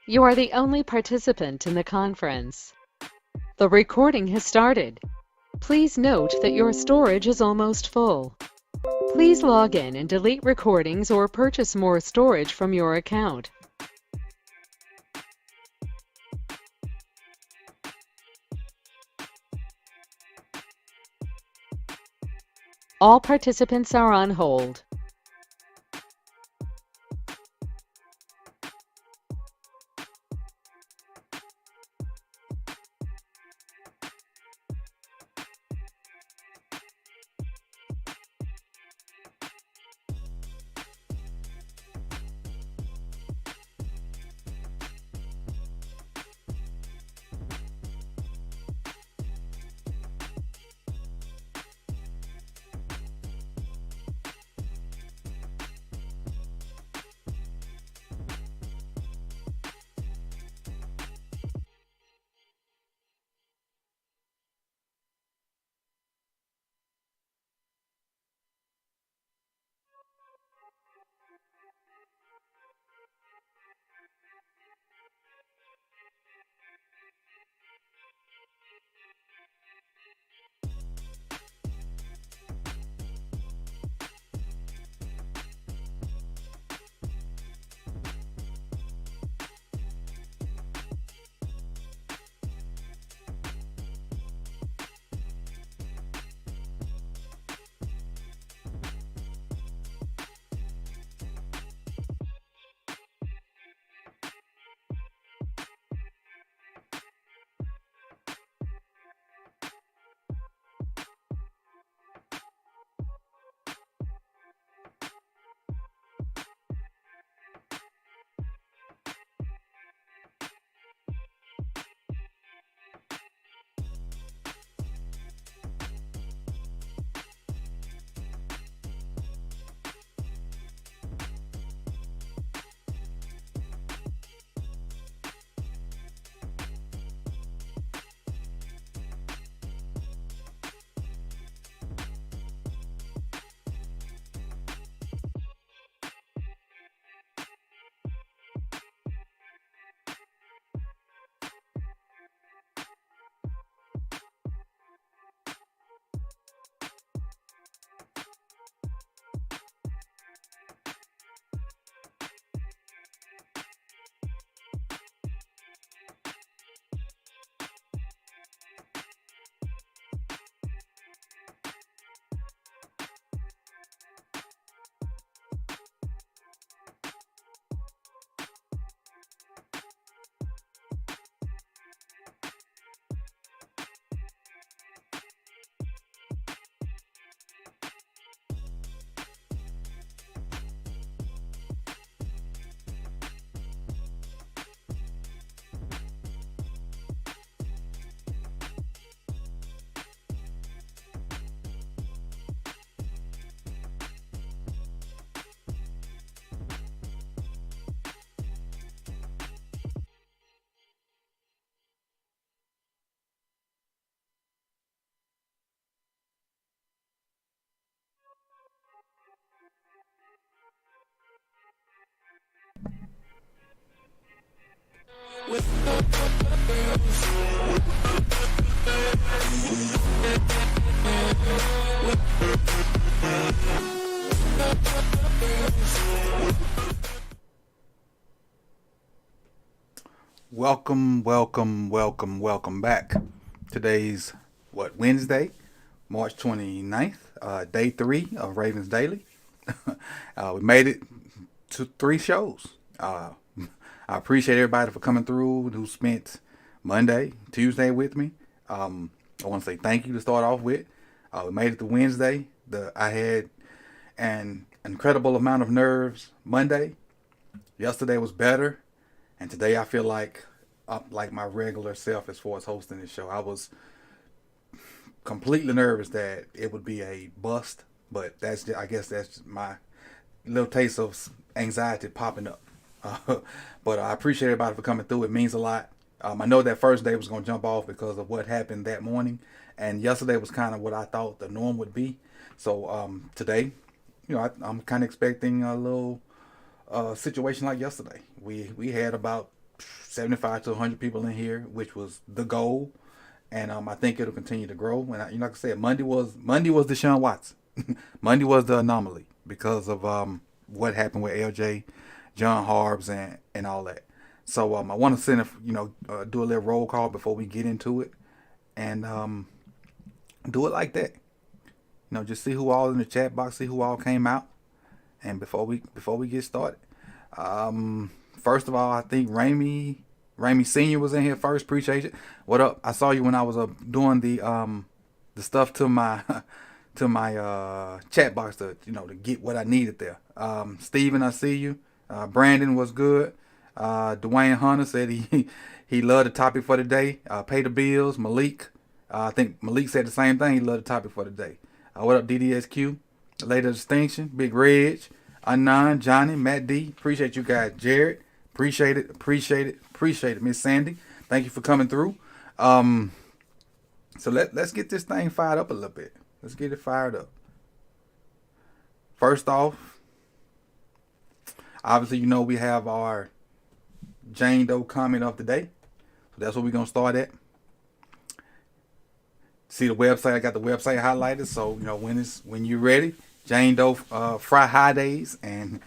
You are the only participant in the conference. The recording has started. Please note that your storage is almost full. Please log in and delete recordings or purchase more storage from your account. All participants are on hold. Welcome back. Today's Wednesday, March 29th, day 3 of Ravens Daily. We made it to 3 shows. I appreciate everybody for coming through who spent Monday, Tuesday with me. I want to say thank you to start off with. We made it to Wednesday. I had an incredible amount of nerves Monday. Yesterday was better, and today I feel like I'm like my regular self as far as hosting this show. I was completely nervous that it would be a bust, but I guess that's my little taste of anxiety popping up. Uh, but I appreciate everybody for coming through. It means a lot. I know that first day was going to jump off because of what happened that morning, and yesterday was kind of what I thought the norm would be. So today, I'm kind of expecting a little situation like yesterday. We had about 75 to 100 people in here, which was the goal. And I think it'll continue to grow. And like I said, Monday was Deshaun Watson. Monday was the anomaly because of what happened with LJ, John Harbs, and all that. So I want to do a little roll call before we get into it, and do it like that. Just see who all in the chat box, see who all came out, and before we get started, first of all, I think Ramey Senior was in here first. Appreciate it. What up? I saw you when I was doing the stuff to my to my chat box to get what I needed there. Steven, I see you. Brandon was good. Dwayne Hunter said he loved the topic for the day. Pay the bills. Malik, I think Malik said the same thing. He loved the topic for the day. What up, DDSQ? Later Distinction, Big Reg, Anon, Johnny, Matt D. Appreciate you guys. Jared, appreciate it. Miss Sandy, thank you for coming through. So let's get this thing fired up a little bit. Let's get it fired up. First off, obviously we have our Jane Doe comment of the day. So that's what we're gonna start at. See the website, I got the website highlighted, so when you're ready, Jane Doe Fridays, and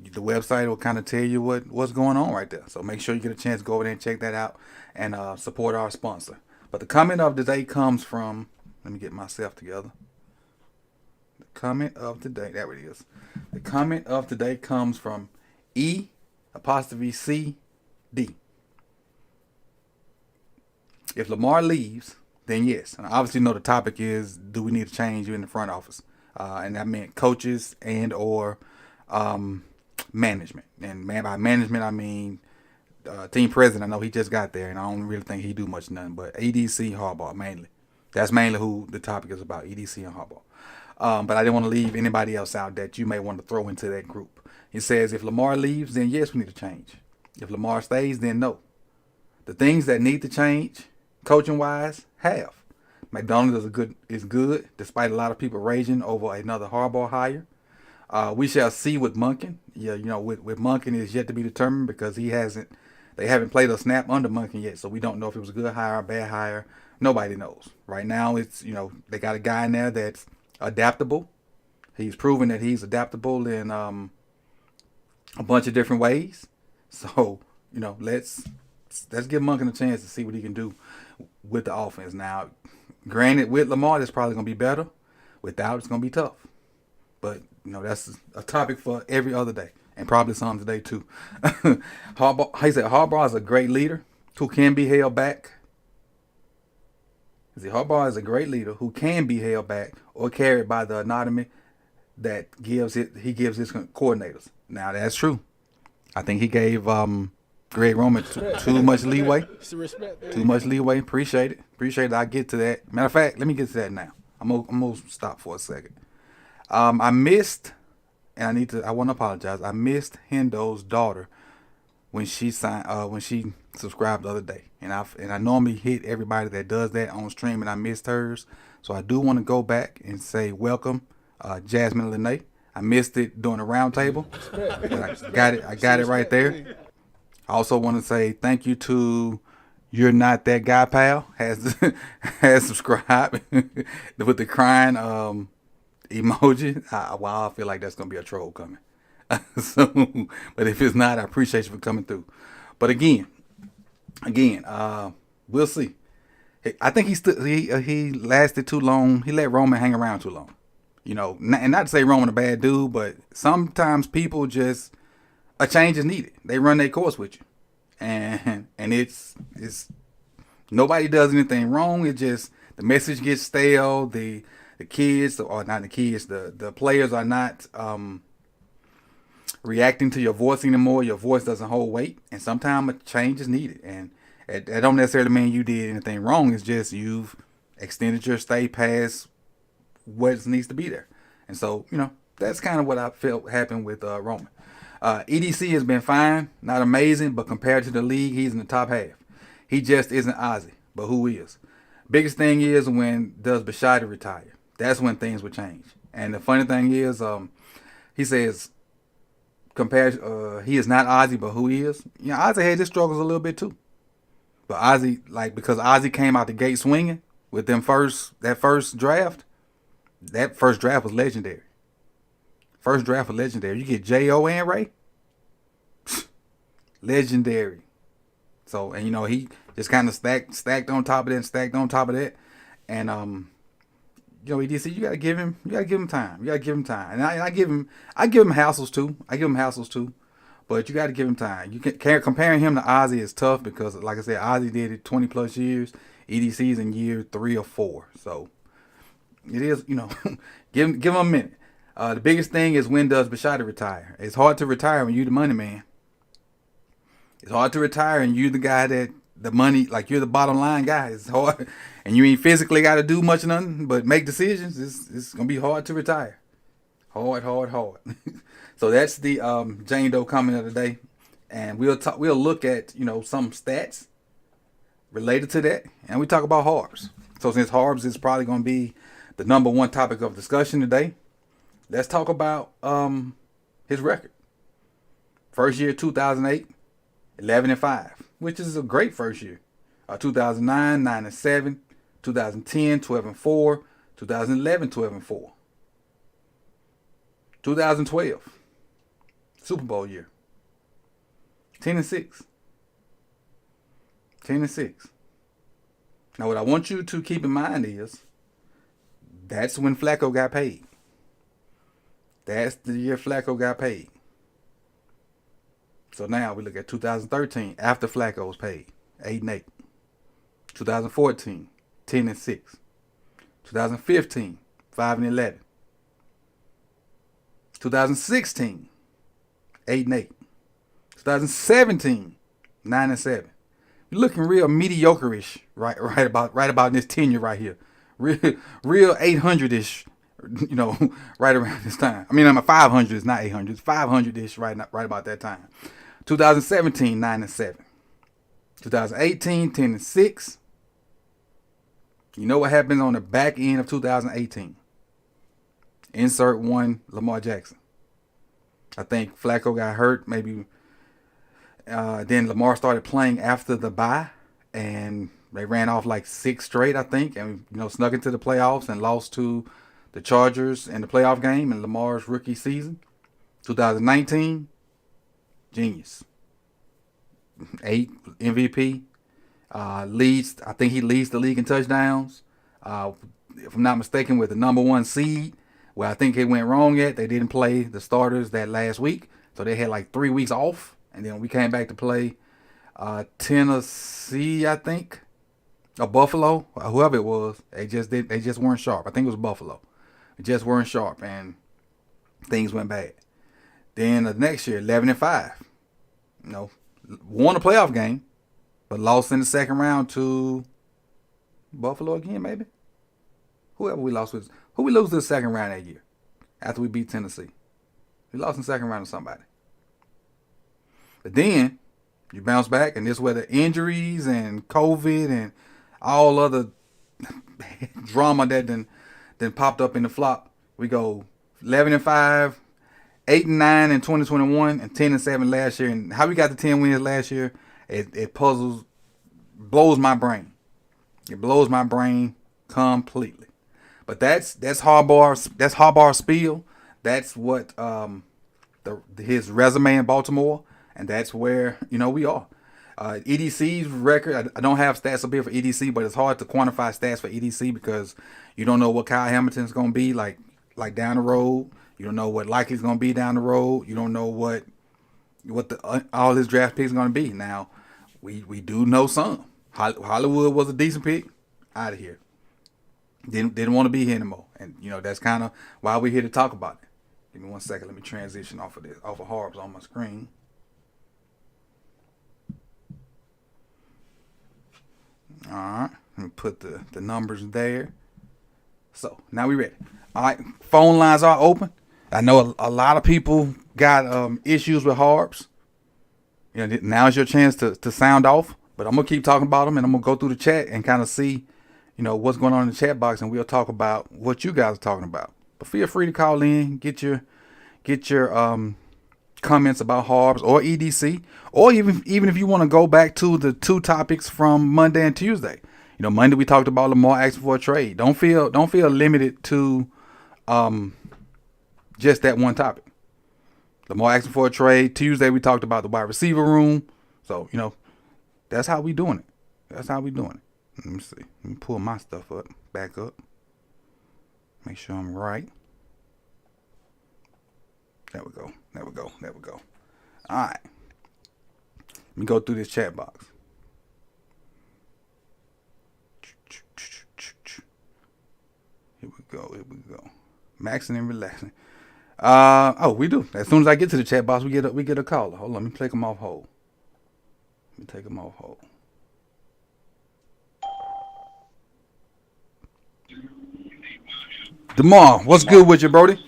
the website will kind of tell you what's going on right there. So make sure you get a chance to go over there and check that out and support our sponsor. But the comment of the day comes from, let me get myself together. The comment of the day, there it is. The comment of the day comes from E''C''D. If Lamar leaves, then yes. And I obviously know the topic is, do we need to change you in the front office? And that meant coaches and or management. And by management, I mean team president. I know he just got there, and I don't really think he do much nothing. But EDC Harbaugh mainly. That's mainly who the topic is about, EDC and Harbaugh. But I didn't want to leave anybody else out that you may want to throw into that group. He says, if Lamar leaves, then yes, we need to change. If Lamar stays, then no. The things that need to change, coaching-wise, have. McDonald is good, despite a lot of people raging over another Harbaugh hire. We shall see with Monken. With Monken is yet to be determined because they haven't played a snap under Monken yet, so we don't know if it was a good hire or a bad hire. Nobody knows. Right now, it's they got a guy in there that's adaptable. He's proven that he's adaptable in a bunch of different ways. So let's give Monken a chance to see what he can do with the offense. Now, granted, with Lamar, it's probably gonna be better. Without, it's gonna be tough. But that's a topic for every other day, and probably some today too. Harbaugh is a great leader who can be held back. Harbaugh is a great leader who can be held back or carried by the autonomy that he gives his coordinators. Now that's true. I think he gave Greg Roman too much leeway. Too much leeway. Appreciate it. I'll get to that. Matter of fact, let me get to that now. I'm gonna stop for a second. I missed, and I want to apologize. I missed Hendo's daughter when she subscribed the other day, and I normally hit everybody that does that on stream, and I missed hers. So I do want to go back and say welcome, Jasmine Lene. I missed it during the round table, but I got it right there. I also want to say thank you to You're Not That Guy Pal has subscribed with the crying emoji. I feel like that's gonna be a troll coming. But if it's not, I appreciate you for coming through. But again, we'll see. I think he lasted too long. He let Roman hang around too long. And not to say Roman a bad dude, but sometimes people just, a change is needed. They run their course with you, and it's nobody does anything wrong. It just, the message gets stale. The kids, or not the kids, the players are not reacting to your voice anymore. Your voice doesn't hold weight, and sometimes a change is needed. And that don't necessarily mean you did anything wrong. It's just you've extended your stay past what needs to be there. And so, that's kind of what I felt happened with Roman. EDC has been fine, not amazing, but compared to the league, he's in the top half. He just isn't Ozzy, but who is? Biggest thing is, when does Bishotti retire? That's when things will change. And the funny thing is, he says, he is not Ozzy, but who he is. You know, Ozzy had his struggles a little bit too. But Ozzy, because Ozzy came out the gate swinging with that first draft. That first draft was legendary. First draft was legendary. You get J.O. and Ray. Legendary. So, and he just kind of stacked on top of that and stacked on top of that. And EDC, you gotta give him time. You gotta give him time. And I give him hassles too. But you gotta give him time. You can't comparing him to Ozzy is tough because, like I said, Ozzy did it 20 plus years. EDC's in year 3 or 4. So it is, give him a minute. The biggest thing is, when does Bishotti retire? It's hard to retire when you're the money man. It's hard to retire and you're the guy that the money, like you're the bottom line guy. It's hard, and you ain't physically got to do much of nothing but make decisions. It's gonna be hard to retire. Hard. So that's the Jane Doe comment of the day, and we'll look at some stats related to that, and we talk about Harbs. So since Harbs is probably gonna be the number one topic of discussion today, let's talk about his record. First year 2008. 11-5, which is a great first year. 2009, 9-7, 2010, 12-4, 2011, 12-4. 2012, Super Bowl year, 10-6. 10-6. Now, what I want you to keep in mind is that's when Flacco got paid. That's the year Flacco got paid. So now we look at 2013, after Flacco was paid, 8-8. 2014, 10-6. 2015, 5-11. 2016, 8-8. 2017, 9-7. You're looking real mediocre-ish right about this tenure right here. Real 800-ish, right around this time. I mean, I'm a 500. It's not 800. It's 500-ish right about that time. 2017, 9-7. 2018, 10-6. You know what happened on the back end of 2018? Insert one, Lamar Jackson. I think Flacco got hurt. Maybe then Lamar started playing after the bye, and they ran off like 6 straight, I think, and snuck into the playoffs and lost to the Chargers in the playoff game in Lamar's rookie season. 2019, genius. 8 MVP. Leads. I think he leads the league in touchdowns. If I'm not mistaken, with the number 1 seed. Where I think it went wrong at, they didn't play the starters that last week, so they had like 3 weeks off, and then we came back to play Tennessee, I think, or Buffalo, or whoever it was. They just weren't sharp. I think it was Buffalo. They just weren't sharp, and things went bad. Then the next year, 11-5. Won a playoff game, but lost in the second round to Buffalo again, maybe. Whoever we lost with. Who we lose to the second round that year after we beat Tennessee? We lost in the second round to somebody. But then you bounce back, and this is where the injuries and COVID and all other drama that then popped up in the flop. We go 11-5, 8-9 in 2021, and 10-7 last year. And how we got the 10 wins last year, it blows my brain. It blows my brain completely. But that's Harbaugh's spiel. That's what his resume in Baltimore, and that's where we are. EDC's record, I don't have stats up here for EDC, but it's hard to quantify stats for EDC because you don't know what Kyle Hamilton's gonna be like down the road. You don't know what likely's gonna be down the road. You don't know what all his draft picks are gonna be. Now, we do know some. Hollywood was a decent pick. Out of here. Didn't want to be here anymore, and that's kind of why we're here to talk about it. Give me 1 second. Let me transition off of Harbs on my screen. All right, let me put the numbers there. So now we ready. All right, phone lines are open. I know a lot of people got issues with Harbs. Now's your chance to sound off, but I'm gonna keep talking about them, and I'm gonna go through the chat and kind of see what's going on in the chat box, and we'll talk about what you guys are talking about. But feel free to call in, get your comments about Harbs or EDC, or even if you want to go back to the two topics from Monday and Tuesday. Monday we talked about Lamar asking for a trade. Don't feel limited to just that one topic. Lamar asking for a trade. Tuesday we talked about the wide receiver room. So that's how we doing it. Let me see. Let me pull my stuff back up. Make sure I'm right. There we go. All right. Let me go through this chat box. Here we go. Maxing and relaxing. We do. As soon as I get to the chat box, we get a caller. Hold on, let me take them off hold. DeMar, what's good with you, Brody?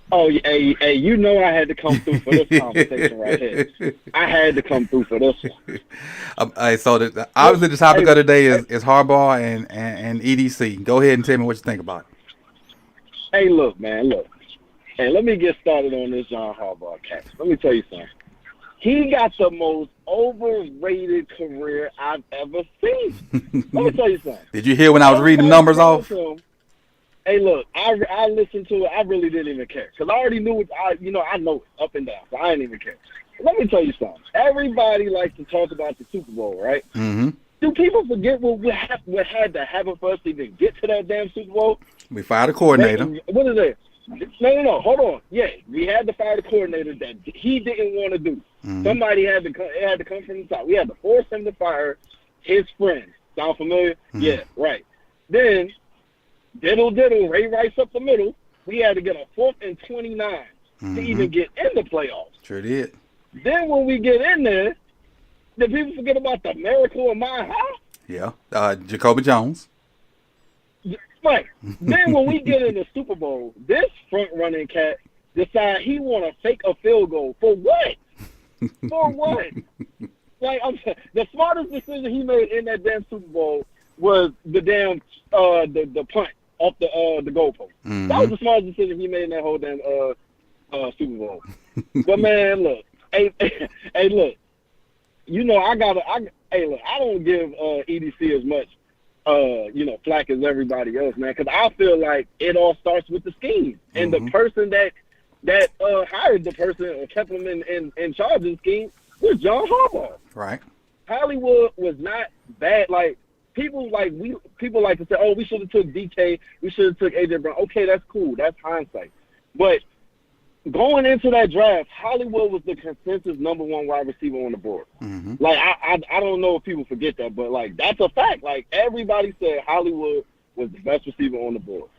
Oh, hey, I had to come through for this conversation right here. I had to come through for this one. So obviously the topic of the day is Harbaugh and EDC. Go ahead and tell me what you think about it. Hey, look, man. Hey, let me get started on this John Harbaugh case. Let me tell you something. He got the most overrated career I've ever seen. Let me tell you something. Did you hear when I was reading the numbers off? Hey, look, I listened to it. I really didn't even care because I already knew it. I know it up and down, so I didn't even care. Let me tell you something. Everybody likes to talk about the Super Bowl, right? Mm-hmm. Do people forget what had to happen for us to even get to that damn Super Bowl? We fired a coordinator. What is it? No. Hold on. Yeah, we had to fire the coordinator that he didn't want to do. Mm-hmm. Somebody had to come from the top. We had to force him to fire his friend. Sound familiar? Mm-hmm. Yeah, right. Then, diddle, Ray Rice up the middle. We had to get a 4th and 29 to even get in the playoffs. Sure did. Then when we get in there, did people forget about the miracle of my house? Yeah, Jacoby Jones. Right. Then when we get in the Super Bowl, this front-running cat decide he want to fake a field goal. For what? For what? Like, the smartest decision he made in that damn Super Bowl was the damn the punt off the goalpost. Mm-hmm. That was the smartest decision he made in that whole damn Super Bowl. But man, look, hey, look, I don't give EDC as much flack as everybody else, man, because I feel like it all starts with the scheme and the person that hired the person or kept him in charge of the scheme was John Harbaugh. Right. Hollywood was not bad. Like people like to say, oh, we should have took DK, we should have took AJ Brown. Okay, that's cool. That's hindsight. But going into that draft, Hollywood was the consensus number one wide receiver on the board. Mm-hmm. Like, I don't know if people forget that, but, like, that's a fact. Like, everybody said Hollywood was the best receiver on the board.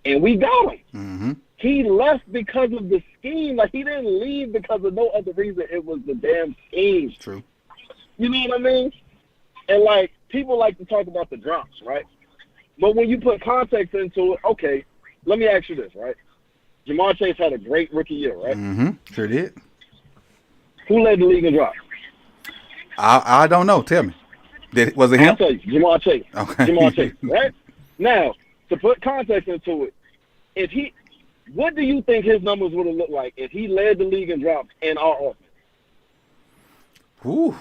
And we got him. Mm-hmm. He left because of the scheme. Like, he didn't leave because of no other reason. It was the damn scheme. True. You know what I mean? And, like, people like to talk about the drops, right? But when you put context into it, okay, let me ask you this, right? Jamar Chase had a great rookie year, right? Mm-hmm. Sure did. Who led the league in drops? I don't know. Tell me. Was it him? I'll tell you. Jamar Chase. Okay. Jamar Chase, right? Now, to put context into it, what do you think his numbers would have looked like if he led the league in drops in our offense? Ooh.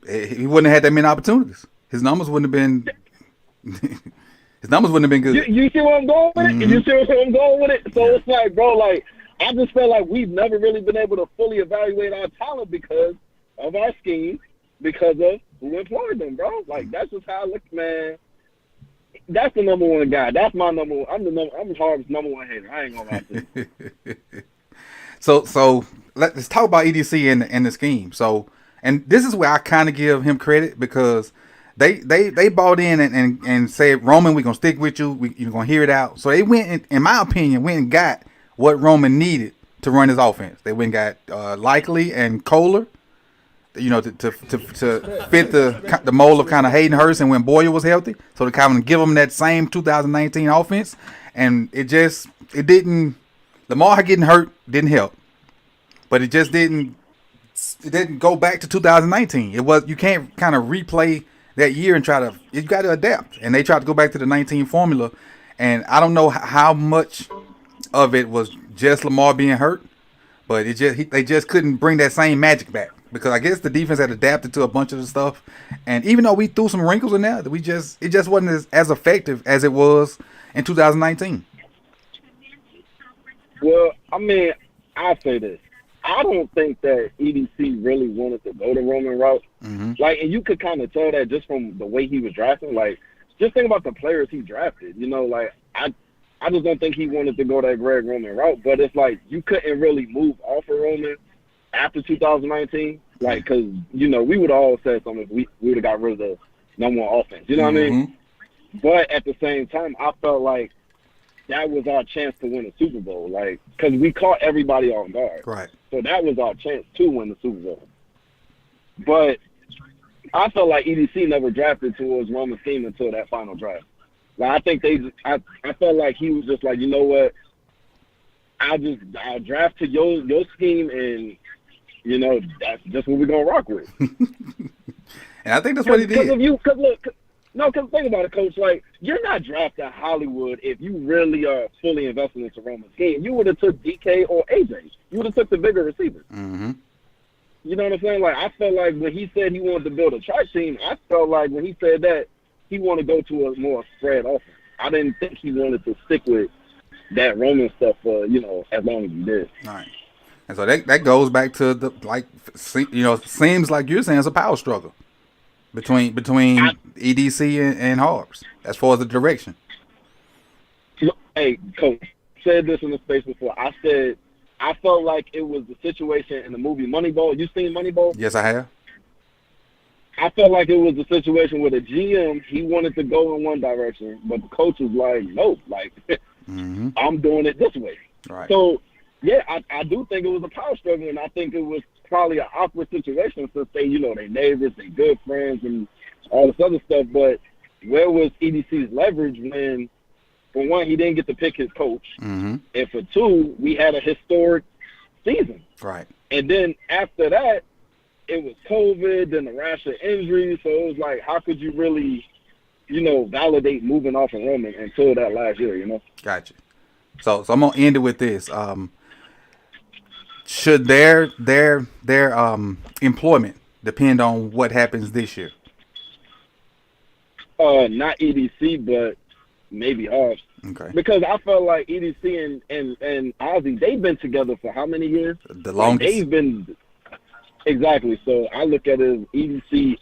He wouldn't have had that many opportunities. His numbers wouldn't have been His numbers wouldn't have been good. You see where I'm going with it? Mm-hmm. You see where I'm going with it? So It's like, bro, like, I just feel like we've never really been able to fully evaluate our talent because of our scheme, because of who employed them, bro. Like, that's just how I look, man. That's the number one guy. That's my number one. I'm Harb's number one hater. I ain't gonna lie to you. So let's talk about EDC and the scheme. So, and this is where I kind of give him credit because They bought in and said, Roman, we're going to stick with you. You're going to hear it out. So they went, in my opinion, went and got what Roman needed to run his offense. They went and got Likely and Kohler, to fit the mold of kind of Hayden Hurst and when Boyer was healthy. So to kind of give them that same 2019 offense. And it didn't, Lamar getting hurt didn't help. But it just didn't go back to 2019. You can't kind of replay that year and you got to adapt. And they tried to go back to the 19 formula. And I don't know how much of it was just Lamar being hurt, but they just couldn't bring that same magic back because I guess the defense had adapted to a bunch of the stuff, and even though we threw some wrinkles in there, it just wasn't as effective as it was in 2019. Well, I mean, I'll say this. I don't think that EDC really wanted to go the Roman route. Mm-hmm. Like, and you could kind of tell that just from the way he was drafting. Like, just think about the players he drafted. You know, like, I just don't think he wanted to go that Greg Roman route. But it's like you couldn't really move off of Roman after 2019. Like, because, you know, we would have all said something if we would have got rid of the number one offense. You know what I mean? But at the same time, I felt like that was our chance to win a Super Bowl. Like, because we caught everybody on guard. Right. So that was our chance to win the Super Bowl. But I felt like EDC never drafted towards Roman's team until that final draft. Like, I felt like he was just like, you know what? I'll draft to your scheme, and you know that's just what we're gonna rock with. And I think that's what he did. Because think about it, Coach. Like, you're not drafting Hollywood if you really are fully invested into Roman's game. You would have took DK or AJ. You would have took the bigger receivers. Mm-hmm. You know what I'm saying? Like, I felt like when he said he wanted to build a track team, I felt like when he said that, he wanted to go to a more spread offense. I didn't think he wanted to stick with that Roman stuff for, you know, as long as he did. All right. And so that goes back to seems like you're saying it's a power struggle between EDC and Harbs as far as the direction. Hey, Coach, said this in the space before. I said I felt like it was the situation in the movie Moneyball. You seen Moneyball? Yes, I have. I felt like it was the situation where the GM, he wanted to go in one direction, but the coach was like, no, like, I'm doing it this way. Right. So, yeah, I do think it was a power struggle, and I think it was probably an awkward situation since they neighbors, they good friends, and all this other stuff. But where was EDC's leverage when, for one, he didn't get to pick his coach, and for two, we had a historic season. Right. And then after that, it was COVID, then the rash of injuries, so it was like, how could you really, validate moving off of Roman until that last year, Gotcha. So I'm gonna end it with this. Should their employment depend on what happens this year? Not EDC, but maybe Hobbs. Okay. Because I felt like EDC and Ozzy, they've been together for how many years? The longest. They've been exactly. So I look at it as EDC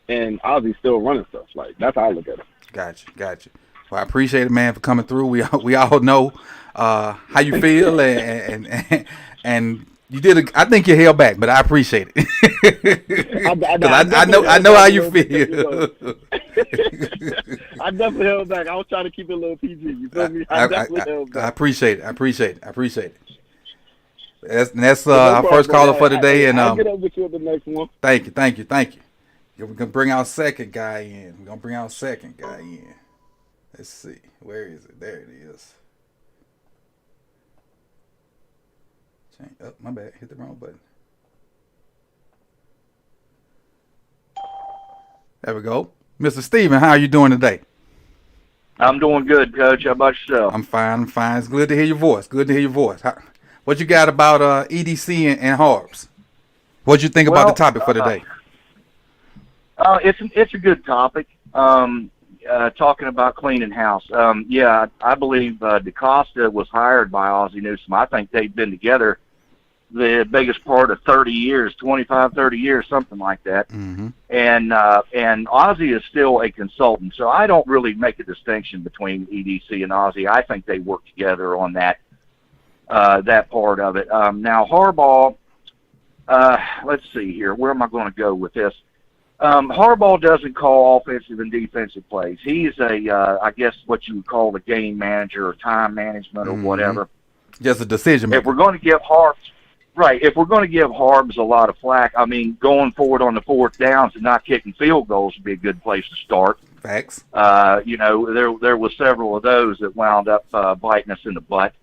and Ozzy still running stuff. Like, that's how I look at it. Gotcha. Well, I appreciate it, man, for coming through. We all know how you feel, and you did. I think you held back, but I appreciate it. I know how you feel. I definitely held back. I was trying to keep it a little PG. You feel me? I definitely held back. I appreciate it. That's our first caller for today, and I'll get up with you at the next one. Thank you. We're gonna bring our second guy in. Let's see. Where is it? There it is. Oh, my bad. Hit the wrong button. There we go. Mr. Steven, how are you doing today? I'm doing good, Coach. How about yourself? I'm fine. It's good to hear your voice. What you got about EDC and Harbs? What'd you think about the topic for today? It's a good topic. Talking about cleaning house. I believe DaCosta was hired by Ozzie Newsome. I think they've been together the biggest part of 30 years, 25, 30 years, something like that. Mm-hmm. And Ozzie is still a consultant, so I don't really make a distinction between EDC and Ozzie. I think they work together on that part of it. Now, Harbaugh, let's see here. Where am I going to go with this? Harbaugh doesn't call offensive and defensive plays. He's I guess what you would call a game manager or time management or whatever. Just a decision maker. If we're going to give Harbs a lot of flack, I mean, going forward on the fourth downs and not kicking field goals would be a good place to start. Facts. There was several of those that wound up biting us in the butt.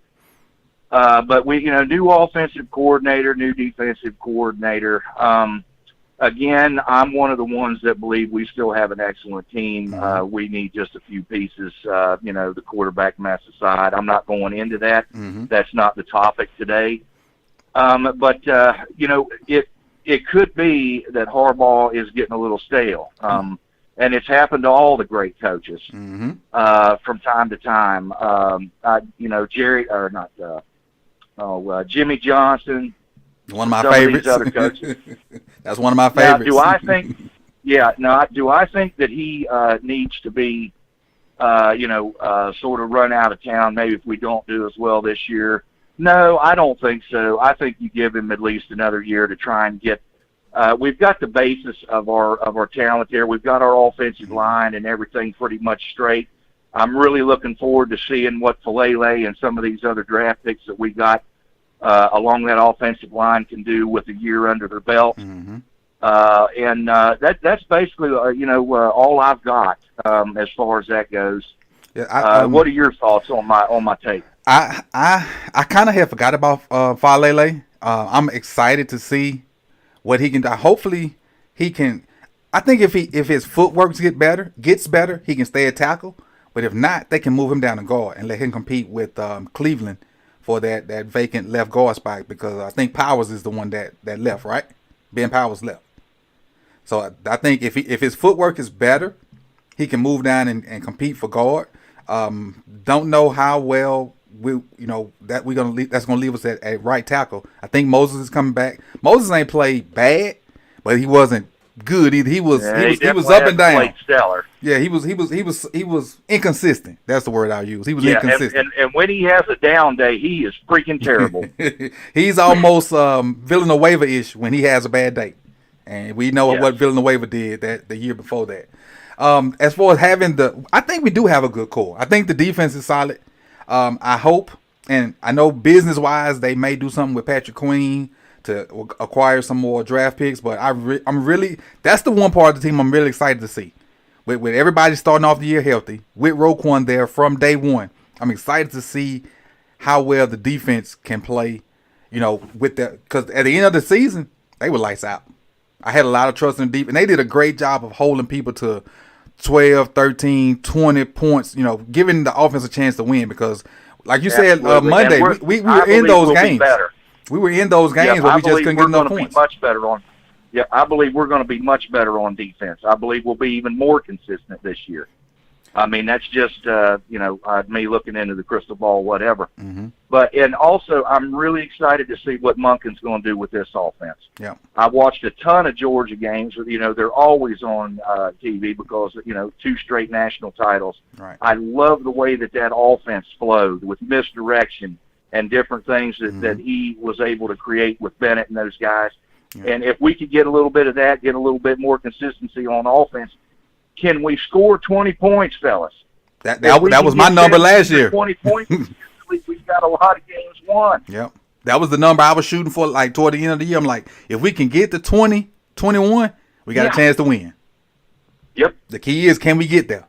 But we, new offensive coordinator, new defensive coordinator. Again, I'm one of the ones that believe we still have an excellent team. We need just a few pieces, the quarterback mess aside. I'm not going into that. Mm-hmm. That's not the topic today. But it could be that Harbaugh is getting a little stale. And it's happened to all the great coaches from time to time. Jimmy Johnson. One of my favorites. Of these other coaches. That's one of my favorites. Do I think that he needs to be, sort of run out of town? Maybe if we don't do as well this year. No, I don't think so. I think you give him at least another year to try and get. We've got the basis of our talent there. We've got our offensive line and everything pretty much straight. I'm really looking forward to seeing what Falele and some of these other draft picks that we got along that offensive line can do with a year under their belt. That's basically all I've got as far as that goes. Yeah, what are your thoughts on my take? I kind of had forgot about Falele. I'm excited to see what he can do. Hopefully he can. I think if his footwork gets better, he can stay at tackle. But if not, they can move him down to guard and let him compete with Cleveland for that vacant left guard spot, because I think Powers is the one that left, right? Ben Powers left. So I think if his footwork is better, he can move down and compete for guard. Don't know how well that's gonna leave us at right tackle. I think Moses is coming back. Moses ain't played bad, but he wasn't good either. He was up and down. Played stellar. Yeah, he was inconsistent. That's the word I'll use. He was inconsistent. And when he has a down day, he is freaking terrible. He's almost Villanueva-ish when he has a bad day. And we know what Villanueva did the year before that. As far as I think we do have a good core. I think the defense is solid. I hope, and I know business-wise they may do something with Patrick Queen to acquire some more draft picks, but I'm really that's the one part of the team I'm really excited to see. With everybody starting off the year healthy, with Roquan there from day one, I'm excited to see how well the defense can play. Because at the end of the season they were lights out. I had a lot of trust in the defense, and they did a great job of holding people to 12, 13, 20 points, giving the offense a chance to win, because like you said Monday, we were in those games. We were in those games where we just couldn't get enough points. I believe we're going to be much better on defense. I believe we'll be even more consistent this year. I mean, that's just, me looking into the crystal ball, whatever. And also, I'm really excited to see what Monken's going to do with this offense. Yeah. I watched a ton of Georgia games. They're always on TV because, 2 straight national titles. Right. I love the way that offense flowed with misdirection and different things that he was able to create with Bennett and those guys. Yeah. And if we could get a little bit of that, get a little bit more consistency on offense, can we score 20 points, fellas? That was my number last year. 20 points, we've got a lot of games won. Yep. That was the number I was shooting for, like, toward the end of the year. I'm like, if we can get to 20, 21, we got a chance to win. Yep. The key is, can we get there?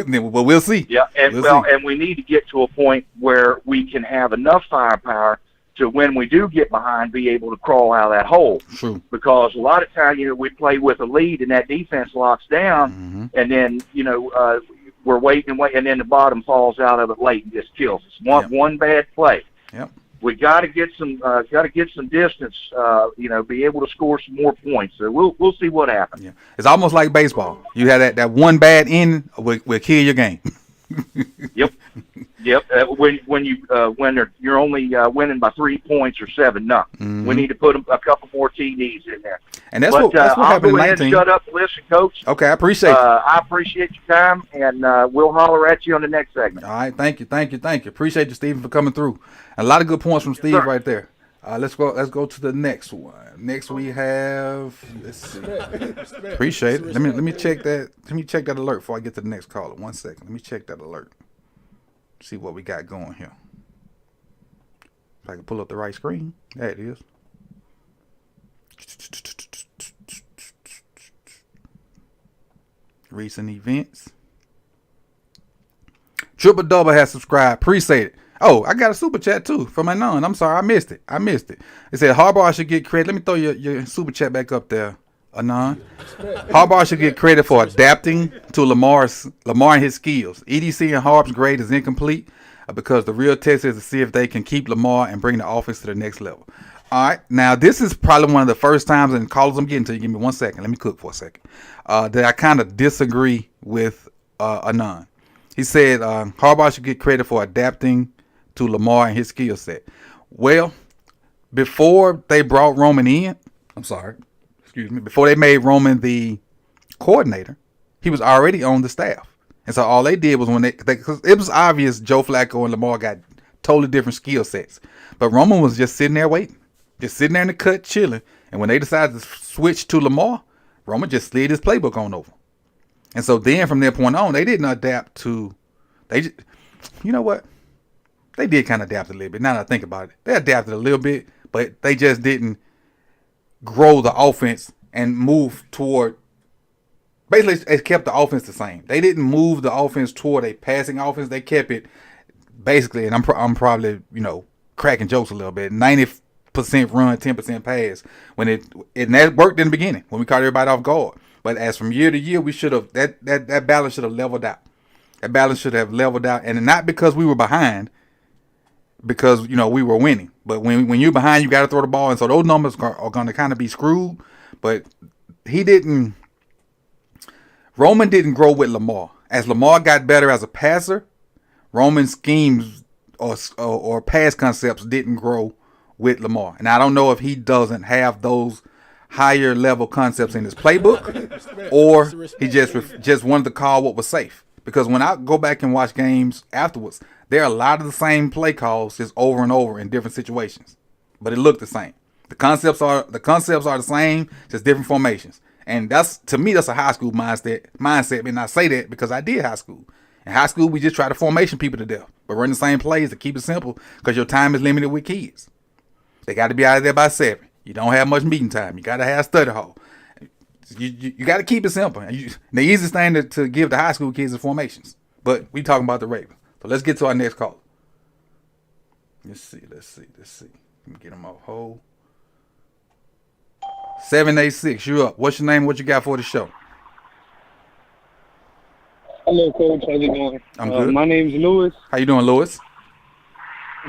Well, we'll see. Yeah, and we need to get to a point where we can have enough firepower to, when we do get behind, be able to crawl out of that hole. True. Because a lot of times, we play with a lead and that defense locks down, and then, we're waiting, and then the bottom falls out of it late and just kills us. One bad play. Yep. We got to get some distance. Be able to score some more points. So we'll see what happens. Yeah. It's almost like baseball. You had that one bad inning will kill your game. Yep. When you're only winning by 3 points or 7-0, we need to put a couple more TDs in there. And that's what happened in 19. Shut up, and listen, Coach. Okay, I appreciate it. I appreciate your time, and we'll holler at you on the next segment. All right, thank you. Appreciate you, Stephen, for coming through. A lot of good points from Steve right there. Let's go to the next one. Next we have. Let's see. Appreciate it. Let me check that. Let me check that alert before I get to the next caller. 1 second. Let me check that alert. See what we got going here. If I can pull up the right screen. There it is. Recent events. Triple Double has subscribed. Appreciate it. Oh, I got a super chat too from my non. I'm sorry, I missed it. It said Harbaugh should get credit. Let me throw your super chat back up there, Anon. Harbaugh should get credit for adapting to Lamar and his skills. EDC and Harb's grade is incomplete because the real test is to see if they can keep Lamar and bring the offense to the next level. All right. Now, this is probably one of the first times in calls I'm getting to. You give me 1 second. Let me cook for a second. That I kind of disagree with Anon. He said Harbaugh should get credit for adapting to Lamar and his skill set. Well, before they brought Roman in, before they made Roman the coordinator, he was already on the staff. And so all they did was because it was obvious Joe Flacco and Lamar got totally different skill sets. But Roman was just sitting there waiting. Just sitting there in the cut, chilling. And when they decided to switch to Lamar, Roman just slid his playbook on over. And so then from that point on, they didn't adapt to. You know what? They did kind of adapt a little bit. Now that I think about it, they adapted a little bit, but they just didn't grow the offense and move toward. Basically, it kept the offense the same. They didn't move the offense toward a passing offense. They kept it basically, and I'm probably cracking jokes a little bit. 90% run, 10% pass. When and that worked in the beginning when we caught everybody off guard. But as from year to year, we should have that balance should have leveled out. That balance should have leveled out, and not because we were behind, because we were winning. But when you're behind, you got to throw the ball, and so those numbers are going to kind of be screwed. But Roman didn't grow with Lamar. As Lamar got better as a passer, Roman's schemes or pass concepts didn't grow with Lamar. And I don't know if he doesn't have those higher level concepts in his playbook, or he just wanted to call what was safe. Because when I go back and watch games afterwards, there are a lot of the same play calls just over and over in different situations, but it looked the same. The concepts are the same, just different formations. And to me, that's a high school mindset. And I say that because I did high school. In high school, we just try to formation people to death, but run the same plays to keep it simple because your time is limited with kids. They got to be out of there by 7. You don't have much meeting time. You got to have study hall. You got to keep it simple. The easiest thing to give the high school kids is formations. But we talking about the Ravens. So let's get to our next caller. Let's see. Let me get them off hold. 786, you up. What's your name? What you got for the show? Hello, Coach. How's it going? I'm good. My name's Lewis. How you doing, Lewis?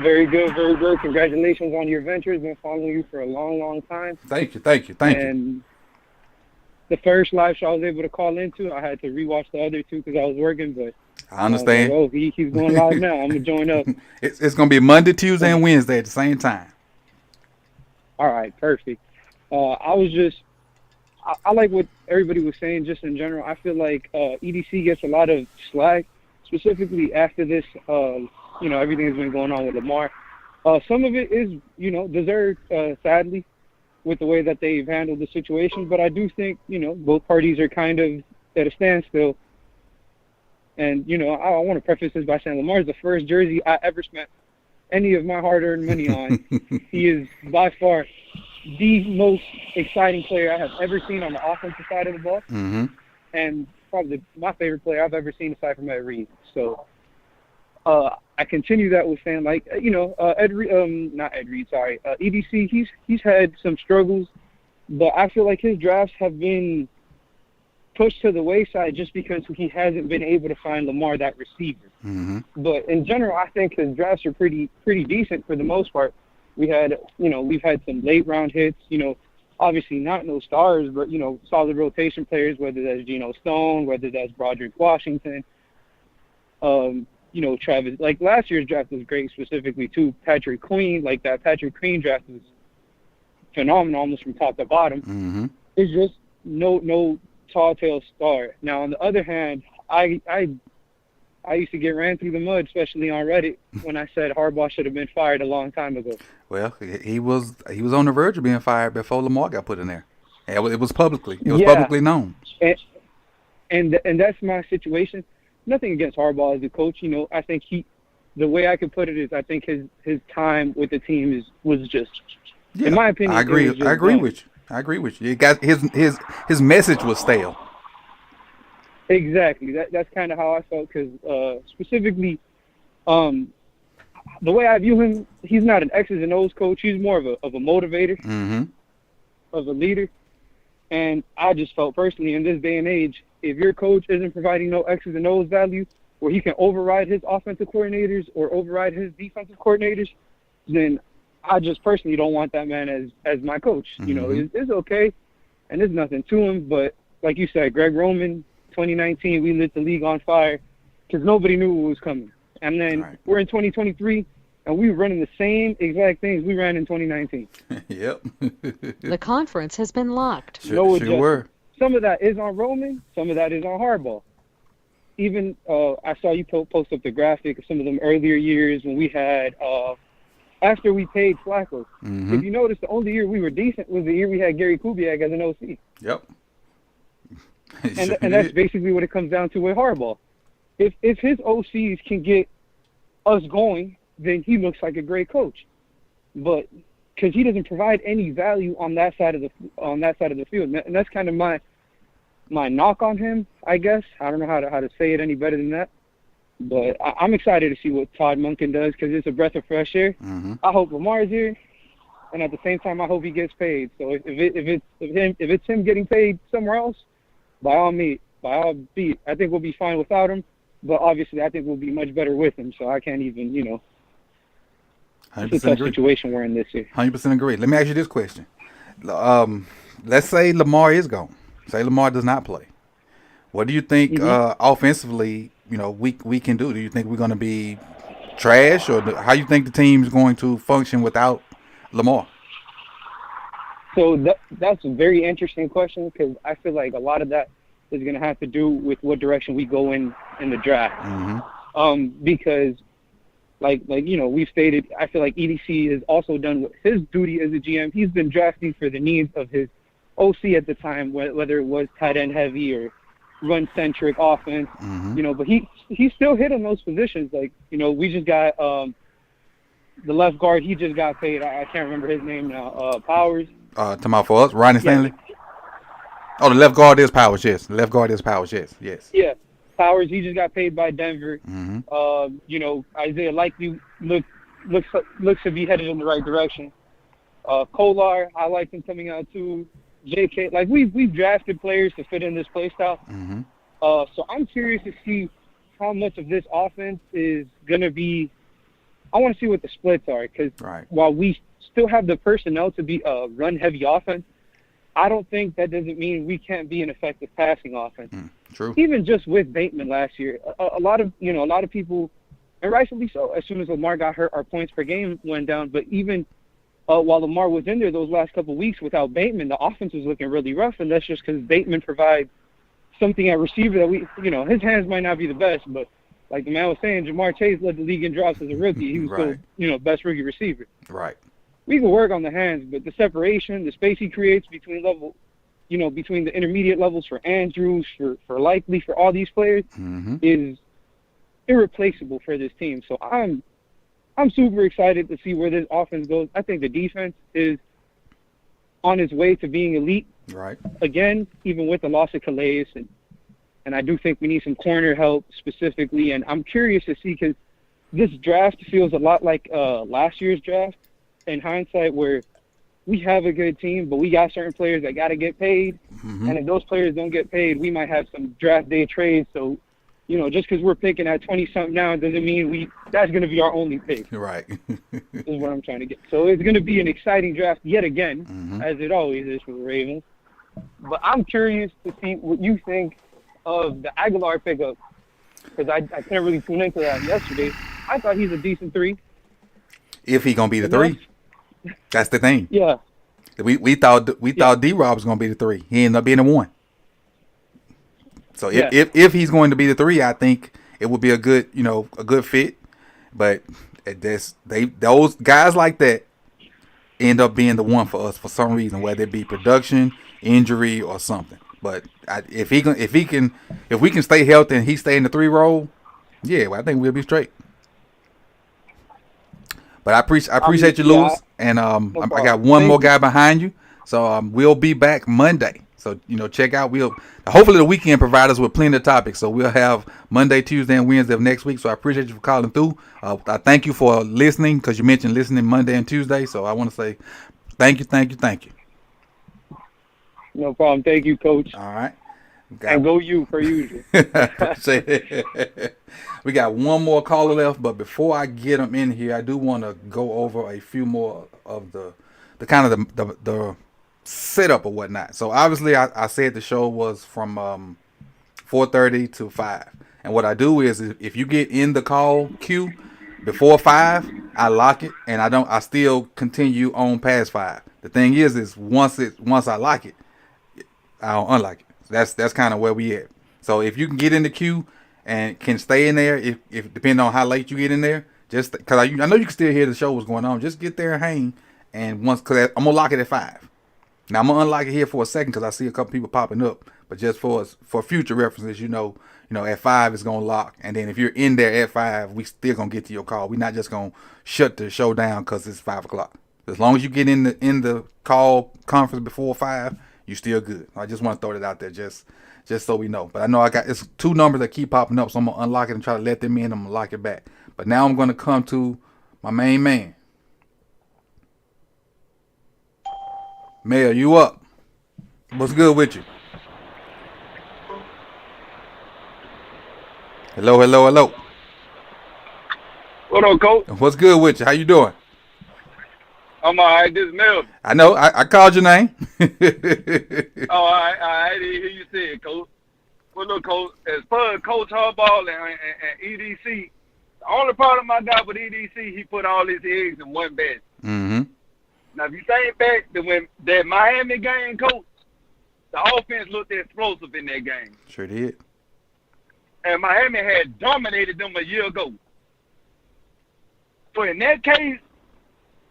Very good, very good. Congratulations on your ventures. Been following you for a long, long time. Thank you. And the first live show I was able to call into, I had to rewatch the other two because I was working, but I understand. He's going live now. I'm going to join up. It's going to be Monday, Tuesday, and Wednesday at the same time. All right, perfect. I like what everybody was saying just in general. I feel like EDC gets a lot of slack, specifically after this, everything that's been going on with Lamar. Some of it is, deserved, sadly, with the way that they've handled the situation. But I do think, both parties are kind of at a standstill. And, I want to preface this by saying Lamar is the first jersey I ever spent any of my hard-earned money on. He is by far the most exciting player I have ever seen on the offensive side of the ball, and probably my favorite player I've ever seen aside from Ed Reed. So I continue that with saying, EDC, he's had some struggles, but I feel like his drafts have been pushed to the wayside just because he hasn't been able to find Lamar that receiver. But in general, I think his drafts are pretty decent for the most part. We've had some late round hits, obviously not no stars, but, solid rotation players, whether that's Geno Stone, whether that's Broderick Washington, Travis. Like last year's draft was great, specifically too. Patrick Queen, like that Patrick Queen draft was phenomenal, almost from top to bottom. It's just no tall tale star. Now, on the other hand, I used to get ran through the mud, especially on Reddit, when I said Harbaugh should have been fired a long time ago. Well, he was on the verge of being fired before Lamar got put in there. It was publicly publicly known. And that's my situation. Nothing against Harbaugh as a coach. I think the way I could put it is I think his time with the team was just, in my opinion. I agree with you. It got his message was stale. Exactly. That's kind of how I felt because specifically, the way I view him, he's not an X's and O's coach. He's more of a motivator, of a leader. And I just felt personally in this day and age, if your coach isn't providing no X's and O's value where he can override his offensive coordinators or override his defensive coordinators, then I just personally don't want that man as my coach. You know, it's okay, and there's nothing to him. But like you said, Greg Roman, 2019, we lit the league on fire because nobody knew what was coming. And then we're in 2023, and we're running the same exact things we ran in 2019. Yep. The conference has been locked. Sure were. Some of that is on Roman. Some of that is on Harbaugh. Even I saw you post up the graphic of some of them earlier years when we had after we paid Flacco. If you notice, the only year we were decent was the year we had Gary Kubiak as an OC. Yep. And that's basically what it comes down to with Harbaugh. If his OCs can get us going, then he looks like a great coach. But because he doesn't provide any value on that side of the field, and that's kind of my knock on him, I guess. I don't know how to say it any better than that. But I'm excited to see what Todd Monken does because it's a breath of fresh air. I hope Lamar's here, and at the same time, I hope he gets paid. So if it's him getting paid somewhere else, by all means, I think we'll be fine without him. But obviously, I think we'll be much better with him. So I can't even, it's a tough situation we're in this year. 100% agree. Let me ask you this question. Let's say Lamar is gone. Say Lamar does not play. What do you think offensively, we can do? Do you think we're going to be trash, or how you think the team's going to function without Lamar? So that's a very interesting question because I feel like a lot of that is going to have to do with what direction we go in the draft. Because like we've stated, I feel like EDC has also done what his duty as a GM. He's been drafting for the needs of his OC at the time, whether it was tight end heavy or run centric offense, but he still hit on those positions. Like, we just got the left guard, he just got paid. I can't remember his name now. Powers. For us, Ronnie Stanley. Oh, the left guard is Powers, yes. Yes. Yeah. Powers, he just got paid by Denver. Isaiah Likely looks to be headed in the right direction. Kolar, I like him coming out too. JK, like we've drafted players to fit in this play style. So I'm curious to see how much of this offense is going to be. I want to see what the splits are because while we still have the personnel to be a run-heavy offense, I don't think that doesn't mean we can't be an effective passing offense. True. Even just with Bateman last year, a lot of people, and rightfully so, as soon as Lamar got hurt, our points per game went down. But even while Lamar was in there those last couple of weeks without Bateman, the offense was looking really rough, and that's just because Bateman provides something at receiver that his hands might not be the best, but like the man was saying, Jamar Chase led the league in drops as a rookie. He was still, best rookie receiver. Right. We can work on the hands, but the separation, the space he creates between the intermediate levels for Andrews, for Likely, for all these players is irreplaceable for this team. So I'm super excited to see where this offense goes. I think the defense is on its way to being elite. Right. Again, even with the loss of Calais, and I do think we need some corner help specifically. And I'm curious to see because this draft feels a lot like last year's draft in hindsight, where we have a good team, but we got certain players that got to get paid. And if those players don't get paid, we might have some draft day trades. So, just because we're picking at 20-something now doesn't mean that's going to be our only pick. Right. Is what I'm trying to get. So it's going to be an exciting draft yet again, as it always is for the Ravens. But I'm curious to see what you think of the Aguilar pickup, because I can't really tune into that yesterday. I thought he's a decent 3. If he going to be the 3. That's the thing. Yeah. We thought D-Rob was going to be the 3. He ended up being the 1. So if he's going to be the 3, I think it would be a good fit. But those guys like that end up being the 1 for us for some reason, whether it be production, injury, or something. But if we can stay healthy and he stay in the 3 role, I think we'll be straight. But I appreciate you, Lewis, and I got one more guy behind you, so we'll be back Monday. So check out. Hopefully the weekend provide us with plenty of topics. So we'll have Monday, Tuesday, and Wednesday of next week. So I appreciate you for calling through. I thank you for listening because you mentioned listening Monday and Tuesday. So I want to say thank you. No problem. Thank you, Coach. All right. And go you per usual. Appreciate it. We got one more caller left, but before I get them in here, I do want to go over a few more of the kind of the setup or whatnot. So obviously, I said the show was from 4:30 to 5, and what I do is if you get in the call queue before 5, I lock it, and I still continue on past 5. The thing is once I lock it, I don't unlock it. That's kind of where we at. So if you can get in the queue and can stay in there, if depending on how late you get in there, just because I know you can still hear the show what's going on, just get there and hang. And because I'm gonna lock it at 5. Now I'm gonna unlock it here for a second because I see a couple people popping up. But just for future references, you know, at 5 it's gonna lock, and then if you're in there at 5, we still gonna get to your call. We're not just gonna shut the show down because it's 5:00. As long as you get in the call conference before 5, you still good. I just want to throw that out there just so we know. But I know it's 2 numbers that keep popping up, so I'm gonna unlock it and try to let them in. I'm gonna lock it back. But now I'm gonna come to my main man. Mayor, you up? What's good with you? Hello. What up, Coach? What's good with you? How you doing? I'm all right. This is Melvin. I know. I called your name. Oh, I didn't hear you say it, Coach. Well, look, Coach, as far as Coach Harbaugh and EDC, the only problem I got with EDC, he put all his eggs in one basket. Mm-hmm. Now, if you think back to when that Miami game, Coach, the offense looked explosive in that game. Sure did. And Miami had dominated them a year ago. So in that case,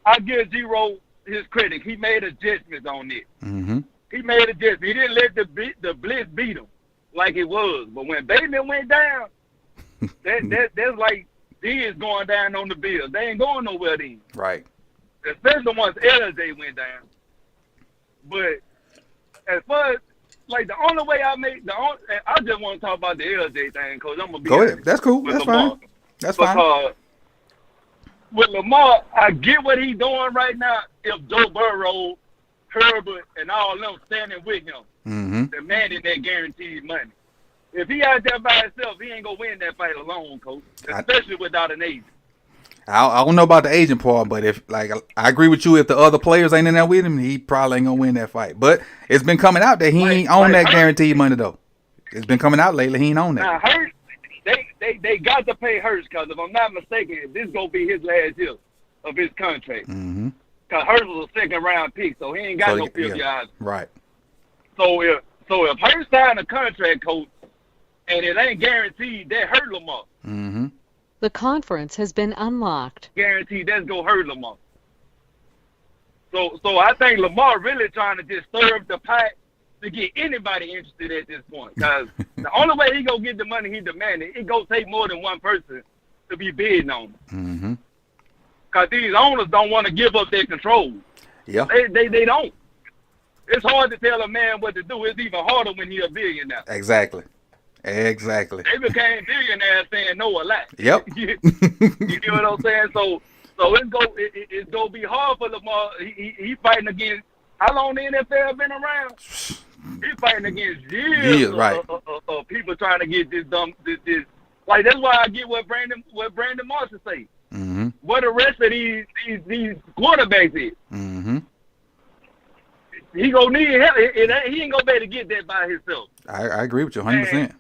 I give Zero his credit. He made adjustments on it. Mm-hmm. He made adjustments. He didn't let the blitz beat him like it was. But when Bateman went down, that's like he is going down on the Bills. They ain't going nowhere then. Right. Especially once LJ went down. But as far as like the only way I just want to talk about the LJ thing because I'm gonna be go ahead. That's cool. That's Lamar. fine. That's fine. With Lamar, I get what he's doing right now. If Joe Burrow, Herbert, and all them standing with him, Mm-hmm. demanding that guaranteed money. If he out there by himself, he ain't gonna win that fight alone, Coach. Especially without an agent. I don't know about the agent part, but if I agree with you, if the other players ain't in there with him, he probably ain't gonna win that fight. But it's been coming out that he ain't on that guaranteed money though. It's been coming out lately. He ain't on that. Now Hurts, they got to pay Hurts because if I'm not mistaken, this gonna be his last year of his contract. Mm-hmm. Because Hurts was a second round pick, so he ain't got no 50 yards. Right. So if Hurts signed a contract, Coach, and it ain't guaranteed, that hurt Lamar. Mm-hmm. The conference has been unlocked. Guaranteed that's gonna hurt Lamar. So I think Lamar really trying to just stir up the pot to get anybody interested at this point. Because the only way he gonna get the money he demanded, it gonna take more than one person to be bidding on him. Mm-hmm. Because these owners don't want to give up their control. Yeah. They don't. It's hard to tell a man what to do. It's even harder when he's a billionaire. Exactly. They became billionaires saying no a lot. Yep. You get what I'm saying? So it's gonna be hard for Lamar. He fighting against how long the NFL been around? He's fighting against years right. of people trying to get this. Like that's why I get what Brandon Marshall say. Mm-hmm. What the rest of these quarterbacks is. Mm-hmm. He gonna need help. He ain't gonna be able to get that by himself. I agree with you 100%.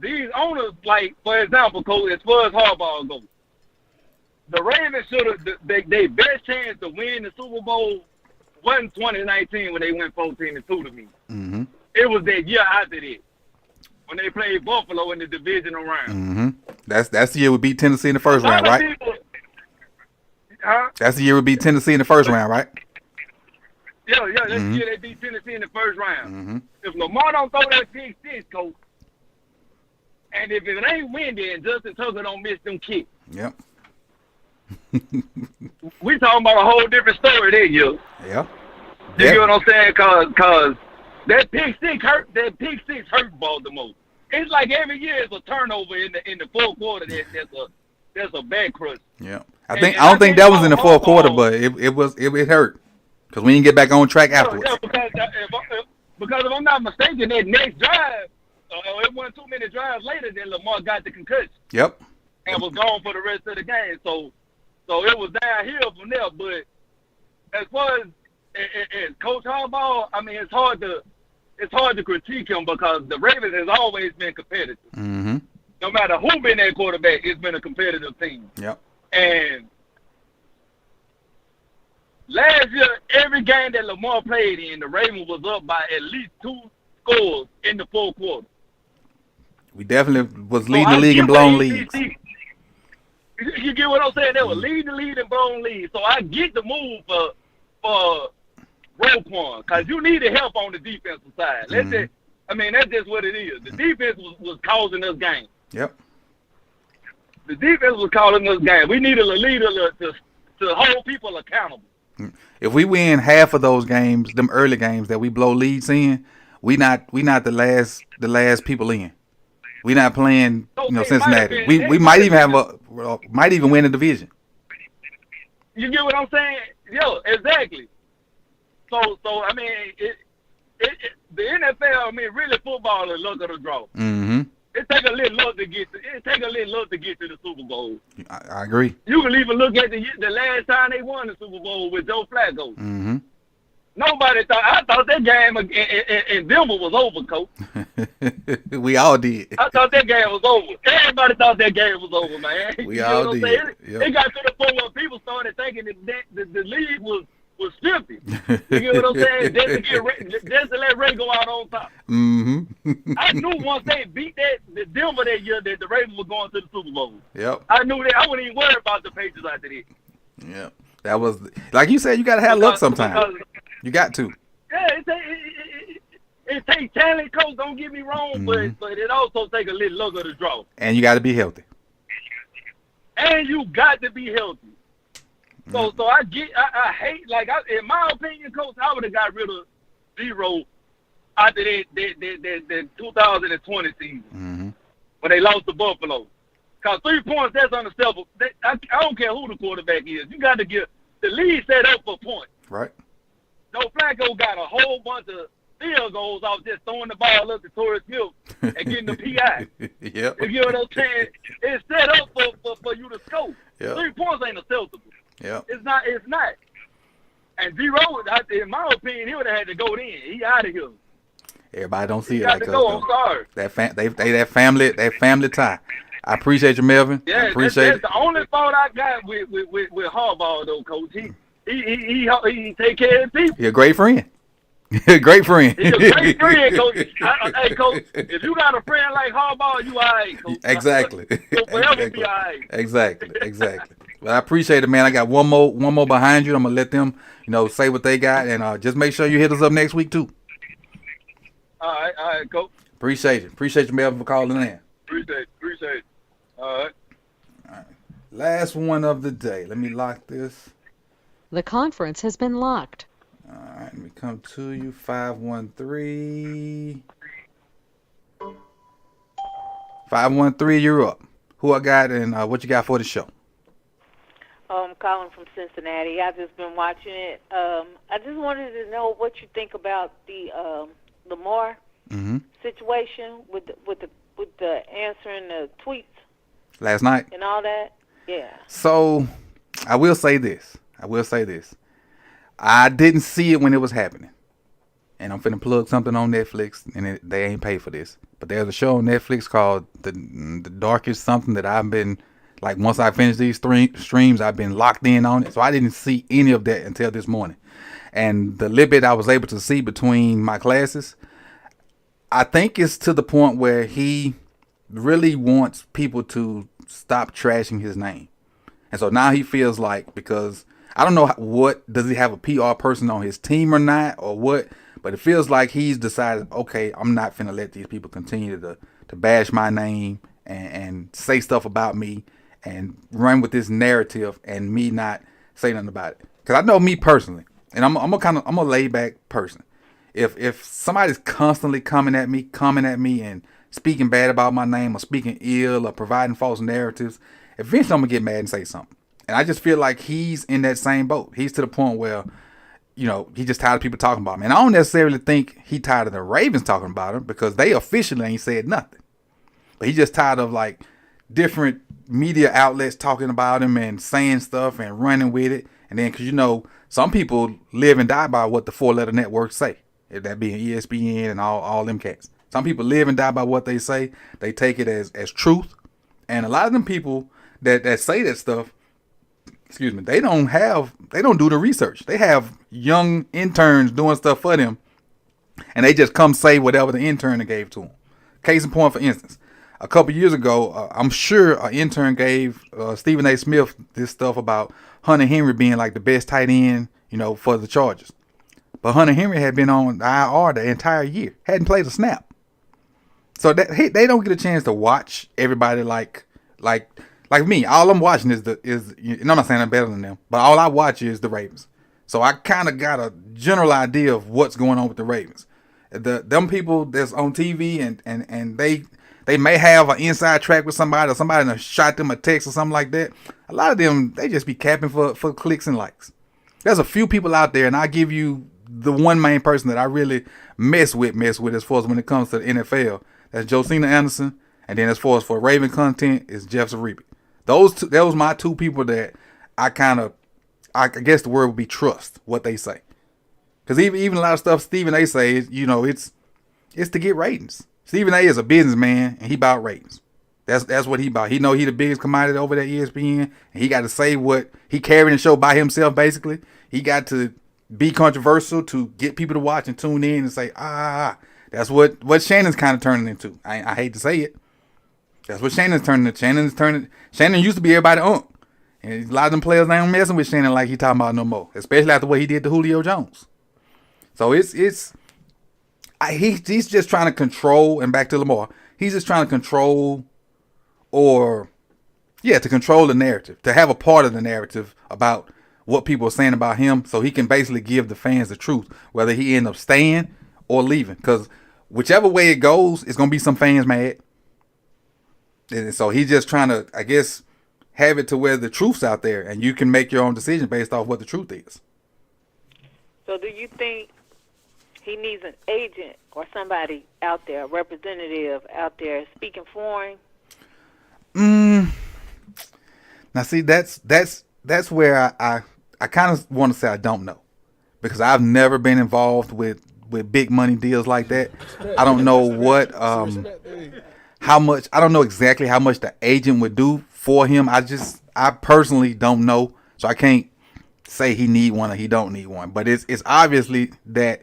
These owners, like for example, Coach, as far as Harbaugh goes, the Ravens should have their best chance to win the Super Bowl wasn't 2019 when they went 14-2 to me. Mm-hmm. It was that year after that when they played Buffalo in the divisional round. Mm-hmm. That's the year we beat Tennessee in the first round, right? That's the year we beat Tennessee in the first round, right? Yeah, that's the year they beat Tennessee in the first round. Mm-hmm. If Lamar don't throw that pick six, Coach, and if it ain't windy and Justin Tucker don't miss them kicks, yep. we talking about a whole different story there, you. Yeah. You get what I'm saying? Cause that pick six hurt Baltimore. It's like every year it's a turnover in the fourth quarter. There's a back crush. Yeah. I don't think that was in the fourth quarter, but it hurt because we didn't get back on track afterwards. Yeah, because if I'm not mistaken, that next drive, it wasn't too many drives later that Lamar got the concussion. Yep. And was gone for the rest of the game. So it was downhill from there. But as far as Coach Harbaugh, I mean, it's hard to critique him because the Ravens has always been competitive. Mm-hmm. No matter who been their quarterback, it's been a competitive team. Yep. And last year, every game that Lamar played in, the Ravens was up by at least 2 scores in the fourth quarter. We definitely was leading the league in blown leads. You get what I'm saying? They were leading the league in blown leads. So I get the move for Roquan because you need help on the defensive side. That's just what it is. The defense was causing us games. Yep. The defense was causing us games. We needed a leader to hold people accountable. If we win half of those games, them early games that we blow leads in, we not the last people in. We not playing, Cincinnati. We might even might even win the division. You get what I'm saying? Yo, exactly. So I mean, the NFL, I mean, really football is luck of the draw. Mm-hmm. It take a little luck to get to the Super Bowl. I agree. You can even look at the last time they won the Super Bowl with Joe Flacco. Mm-hmm. Nobody thought. I thought that game in Denver was over, Coach. We all did. I thought that game was over. Everybody thought that game was over, man. We all did. Yep. It got to the point where people started thinking that the league was filthy. You get what I'm saying? Just to let Ray go out on top. Mm-hmm. I knew once they beat the Denver that year that the Ravens were going to the Super Bowl. Yep. I knew that. I wouldn't even worry about the Patriots after that. Yep. That was, like you said, you got to have luck sometimes. You got to. Yeah, it takes talent, Coach. Don't get me wrong, but it also takes a little luck of the draw. And you got to be healthy. And you got to be healthy. So I hate, like, in my opinion, Coach, I would have got rid of Zero after the 2020 season when they lost to Buffalo. Because 3 points, that's unacceptable. I don't care who the quarterback is. You got to get the lead set up for points. Right. Joe Flacco got a whole bunch of field goals off just throwing the ball up to Torrey Smith and getting the PI. Yep. You know what I'm saying? It's set up for you to score. Yep. 3 points ain't acceptable. Yep. It's not. And Zero, in my opinion, he would have had to go then. He out of here. Everybody don't see He it got like to us, go. though. I'm sorry. That family tie. I appreciate you, Melvin. Yeah, I appreciate that's it. the only fault I got with Harbaugh, though, Coach. He take care of people. He's a great friend. Great friend. He's a great friend, Coach. Hey, Coach, if you got a friend like Harbaugh, you all right, Coach. Exactly. You'll forever be all right. Exactly. Well, I appreciate it, man. I got one more behind you. I'm gonna let them, say what they got, and just make sure you hit us up next week too. All right, Coach. Appreciate you, Melvin, for calling in. Appreciate it. All right. Last one of the day. Let me lock this. The conference has been locked. All right, let me come to you. 513. 513, you're up. Who I got and what you got for the show? I'm calling from Cincinnati. I've just been watching it. I just wanted to know what you think about the Lamar situation with the answering the tweets last night and all that. Yeah. So I will say this. I didn't see it when it was happening. And I'm finna plug something on Netflix, and they ain't paid for this. But there's a show on Netflix called The Darkest something that I've been, like, once I finish these streams, I've been locked in on it. So I didn't see any of that until this morning. And the little bit I was able to see between my classes, I think it's to the point where he really wants people to stop trashing his name. And so now he feels like, because I don't know does he have a PR person on his team or not, or what, but it feels like he's decided, okay, I'm not finna let these people continue to bash my name and say stuff about me and run with this narrative and me not say nothing about it. Because I know me personally, and I'm a laid back person. If somebody's constantly coming at me and speaking bad about my name or speaking ill or providing false narratives, eventually I'm gonna get mad and say something. And I just feel like he's in that same boat. He's to the point where he just tired of people talking about him. And I don't necessarily think he tired of the Ravens talking about him because they officially ain't said nothing. But he just tired of like different media outlets talking about him and saying stuff and running with it. And then, because, some people live and die by what the 4-letter networks say. If that being ESPN and all them cats. Some people live and die by what they say. They take it as truth. And a lot of them people that say that stuff, they don't do the research. They have young interns doing stuff for them, and they just come say whatever the intern gave to them. Case in point, for instance, a couple years ago, I'm sure an intern gave Stephen A. Smith this stuff about Hunter Henry being like the best tight end, for the Chargers. But Hunter Henry had been on IR the entire year, hadn't played a snap. So that they don't get a chance to watch everybody like me. All I'm watching is and I'm not saying I'm better than them, but all I watch is the Ravens. So I kind of got a general idea of what's going on with the Ravens. Them people that's on TV and they may have an inside track with somebody, or somebody done shot them a text or something like that. A lot of them, they just be capping for clicks and likes. There's a few people out there, and I give you the one main person that I really mess with as far as when it comes to the NFL. That's Josina Anderson, and then as far as for Raven content is Jeff Zaribi. That was my two people that I guess the word would be trust what they say. Because even a lot of stuff Stephen A. says, it's to get ratings. Stephen A. is a businessman, and he about ratings. That's what he about. He know he the biggest commodity over at ESPN, and he got to say what he carrying the show by himself. Basically, he got to be controversial to get people to watch and tune in and say, That's what Shannon's kind of turning into. I hate to say it. That's what Shannon's turning into. Shannon used to be everybody's uncle. And a lot of them players ain't messing with Shannon like he talking about no more. Especially after what he did to Julio Jones. So he's just trying to control, and back to Lamar, he's just trying to control to control the narrative. To have a part of the narrative about what people are saying about him, so he can basically give the fans the truth, whether he end up staying or leaving. Because whichever way it goes, it's going to be some fans mad. And so he's just trying to, I guess, have it to where the truth's out there, and you can make your own decision based off what the truth is. So do you think he needs an agent or somebody out there, a representative out there speaking for him? Now see, that's where I kind of want to say I don't know, because I've never been involved with big money deals like that. I don't know what how much. I don't know exactly how much the agent would do for him. I personally don't know, so I can't say he need one or he don't need one. But it's obviously that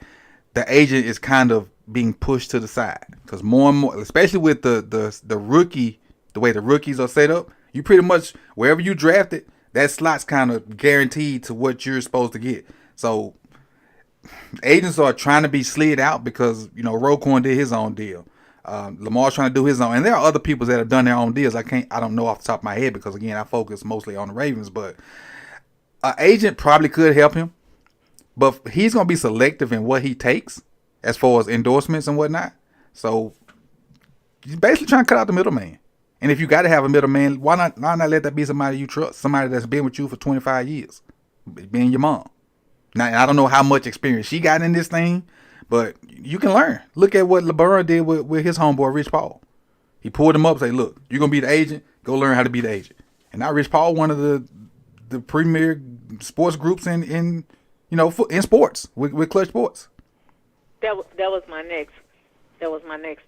the agent is kind of being pushed to the side, because more and more, especially with the rookie, the way the rookies are set up, you pretty much wherever you draft it, that slot's kind of guaranteed to what you're supposed to get. So agents are trying to be slid out because Roquan did his own deal. Lamar's trying to do his own, and there are other people that have done their own deals. I don't know off the top of my head, because again, I focus mostly on the Ravens. But an agent probably could help him, but he's gonna be selective in what he takes as far as endorsements and whatnot. So he's basically trying to cut out the middleman. And if you got to have a middleman, why not let that be somebody you trust, somebody that's been with you for 25 years, being your mom. Now, I don't know how much experience she got in this thing, but you can learn. Look at what LeBron did with his homeboy, Rich Paul. He pulled him up and say, look, you're going to be the agent. Go learn how to be the agent. And now Rich Paul, one of the premier sports groups in sports, with Clutch Sports. That was my next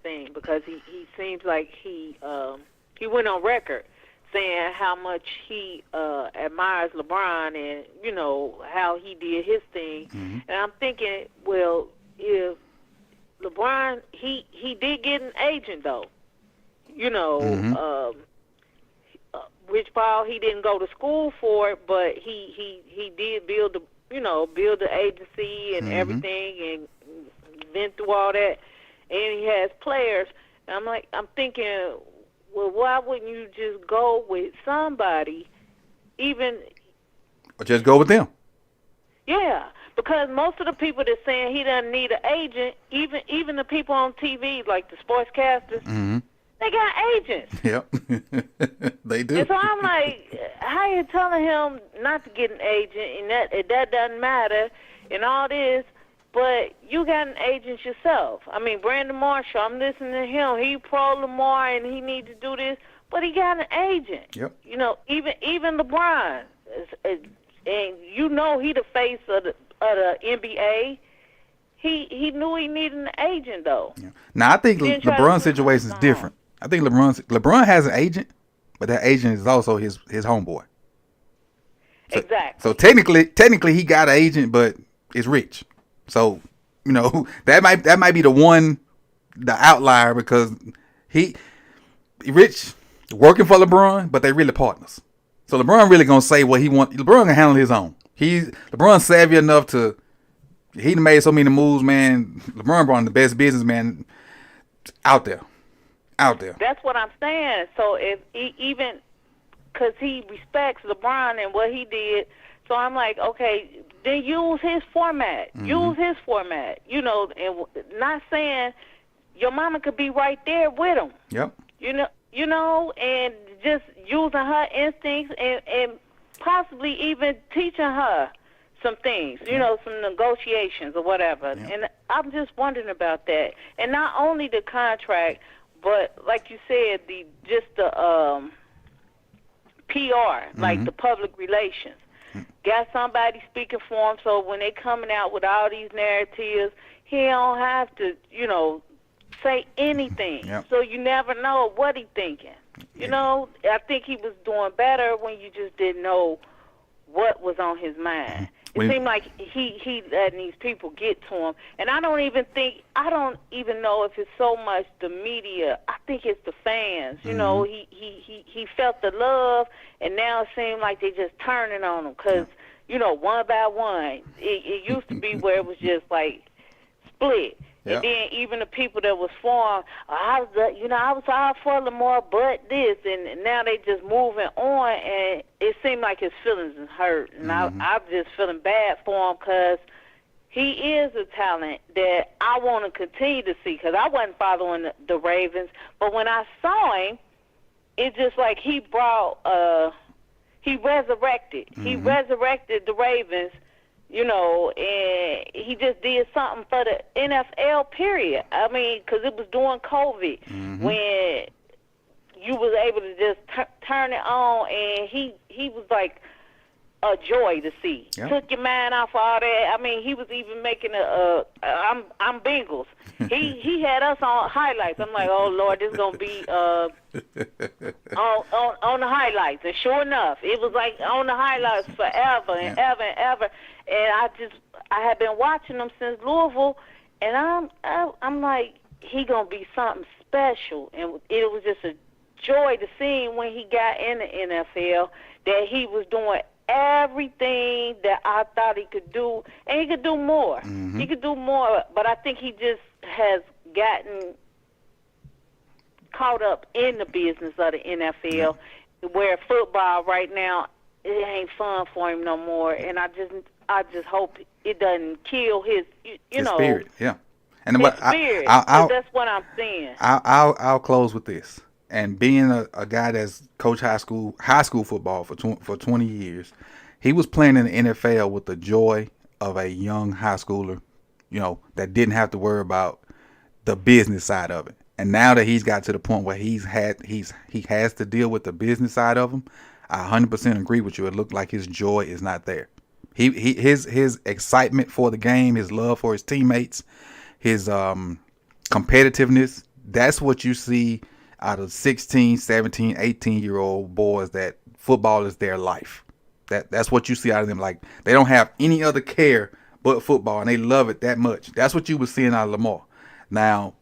thing, because he seems like he went on record saying how much he admires LeBron and, how he did his thing. Mm-hmm. And I'm thinking, well, if LeBron, he did get an agent, though. Mm-hmm. Rich Paul, he didn't go to school for it, but he did build the agency and mm-hmm. everything, and been through all that, and he has players. And I'm thinking, well, why wouldn't you just go with somebody, or just go with them? Yeah, because most of the people that's saying he doesn't need an agent, even the people on TV, like the sportscasters, mm-hmm. they got agents. Yep, they do. And so I'm like, how you telling him not to get an agent, and that doesn't matter and all this, but you got an agent yourself. I mean, Brandon Marshall, I'm listening to him. He pro Lamar, and he needs to do this, but he got an agent. Yep. You know, even LeBron, and you know he the face of the NBA. He knew he needed an agent, though. Yeah. Now, I think LeBron's situation is different. I think LeBron has an agent, but that agent is also his homeboy. So, Exactly. So technically he got an agent, but it's Rich. So, you know, that might be the outlier, because Rich working for LeBron, but they really partners. So LeBron really gonna say what he want. LeBron can handle his own. LeBron's savvy enough to. He done made so many moves, man. LeBron brought in the best businessman out there. That's what I'm saying. So if even because he respects LeBron and what he did, so I'm like, okay, then use his format. Mm-hmm. Use his format. You know, and not saying your mama could be right there with him. Yep. You know, and just using her instincts and possibly even teaching her some things, you know, some negotiations or whatever. Yeah. And I'm just wondering about that. And not only the contract, but like you said, the PR, like the public relations. Got somebody speaking for him, so when they coming out with all these narratives, he don't have to, you know, say anything. Yep. So you never know what he thinking. You know, I think he was doing better when you just didn't know what was on his mind. It seemed like he letting these people get to him, and I don't even know if it's so much the media. I think it's the fans. You know, he felt the love, and now it seems like they just turning on him because you know, one by one. It used to be where it was just like split. Yep. And then even the people that was for him, I was all for Lamar, but this, and now they just moving on, and it seemed like his feelings is hurt, and I'm just feeling bad for him because he is a talent that I want to continue to see, because I wasn't following the Ravens, but when I saw him, it's just like he resurrected. He resurrected the Ravens. You know, and he just did something for the NFL, period. I mean, because it was during COVID when you was able to just turn it on, and he was like a joy to see. Yep. Took your mind off all that. I mean, he was even making I'm Bengals. He had us on highlights. I'm like, oh Lord, this is gonna be on the highlights. And sure enough, it was like on the highlights forever and ever and ever. And I had been watching them since Louisville, and I'm like, he gonna be something special. And it was just a joy to see him when he got in the NFL, that he was doing everything that I thought he could do, and he could do more. He could do more, but I think he just has gotten caught up in the business of the NFL, where football right now, it ain't fun for him no more. And I just hope it doesn't kill his spirit. Yeah, and his what spirit. That's what I'm saying. I'll close with this. And being a guy that's coached high school football for 20 years, he was playing in the NFL with the joy of a young high schooler, you know, that didn't have to worry about the business side of it. And now that he's got to the point where he has to deal with the business side of him, I 100% agree with you. It looked like his joy is not there. His excitement for the game, his love for his teammates, his competitiveness, that's what you see out of 16, 17, 18-year-old boys, that football is their life. That's what you see out of them. Like, they don't have any other care but football, and they love it that much. That's what you were seeing out of Lamar. Now,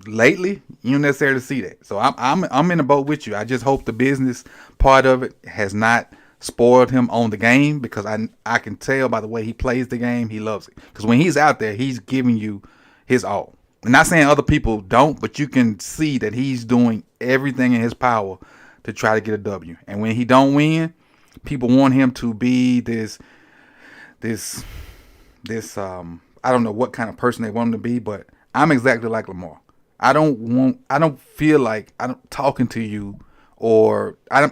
lately, you don't necessarily see that. So I'm in the boat with you. I just hope the business part of it has not spoiled him on the game, because I can tell by the way he plays the game, he loves it. Because when he's out there, he's giving you his all. I'm not saying other people don't, but you can see that he's doing everything in his power to try to get a W. And when he don't win, people want him to be this I don't know what kind of person they want him to be, but I'm exactly like Lamar. I don't feel like I'm talking to you, or I'm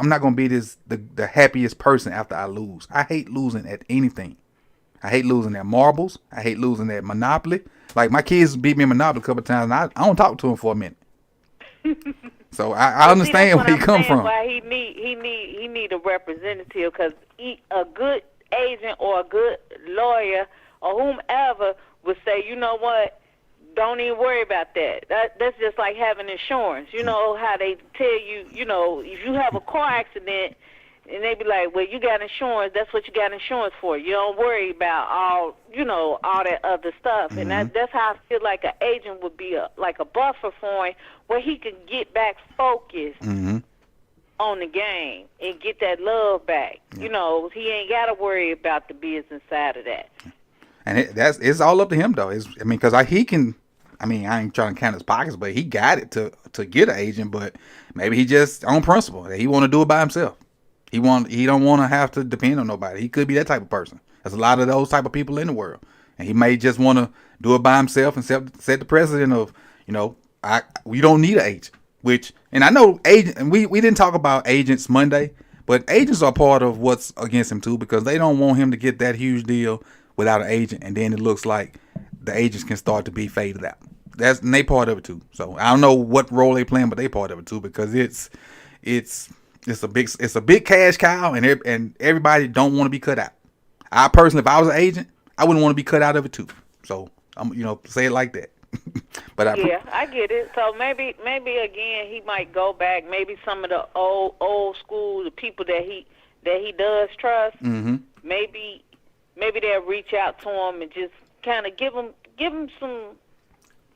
not gonna be the happiest person after I lose. I hate losing at anything. I hate losing at marbles. I hate losing at Monopoly. Like, my kids beat me in Monopoly a couple of times, and I don't talk to them for a minute. So I understand where he come from. Why he need a representative, because a good agent or a good lawyer or whomever would say, you know what, don't even worry about that. That's just like having insurance. You know how they tell you, you know, if you have a car accident, and they be like, well, you got insurance. That's what you got insurance for. You don't worry about all that other stuff. And that's how I feel like an agent would be like a buffer for him, where he could get back focused on the game and get that love back. Yeah. You know, he ain't got to worry about the business side of that. And it's all up to him, though. Because he can. I mean, I ain't trying to count his pockets, but he got it to get an agent. But maybe he just on principle that he want to do it by himself. He don't want to have to depend on nobody. He could be that type of person. There's a lot of those type of people in the world, and he may just want to do it by himself and set the precedent of, you know, we don't need an agent. And I know agent, and we didn't talk about agents Monday, but agents are part of what's against him too, because they don't want him to get that huge deal without an agent, and then it looks like the agents can start to be faded out. And they part of it too. So I don't know what role they playing, but they part of it too, because it's a big cash cow, and everybody don't want to be cut out. I personally, if I was an agent, I wouldn't want to be cut out of it too. So I'm, say it like that. But I get it. So maybe again he might go back. Maybe some of the old school, the people that he does trust. Mm-hmm. Maybe they'll reach out to him and just kind of give him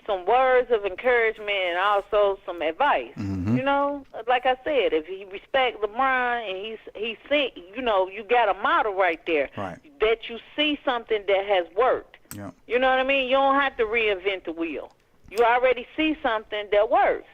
some words of encouragement and also some advice. Mm-hmm. You know, like I said, if he respects LeBron and he's you got a model right there. Right. That you see something that has worked. Yeah. You know what I mean? You don't have to reinvent the wheel. You already see something that works.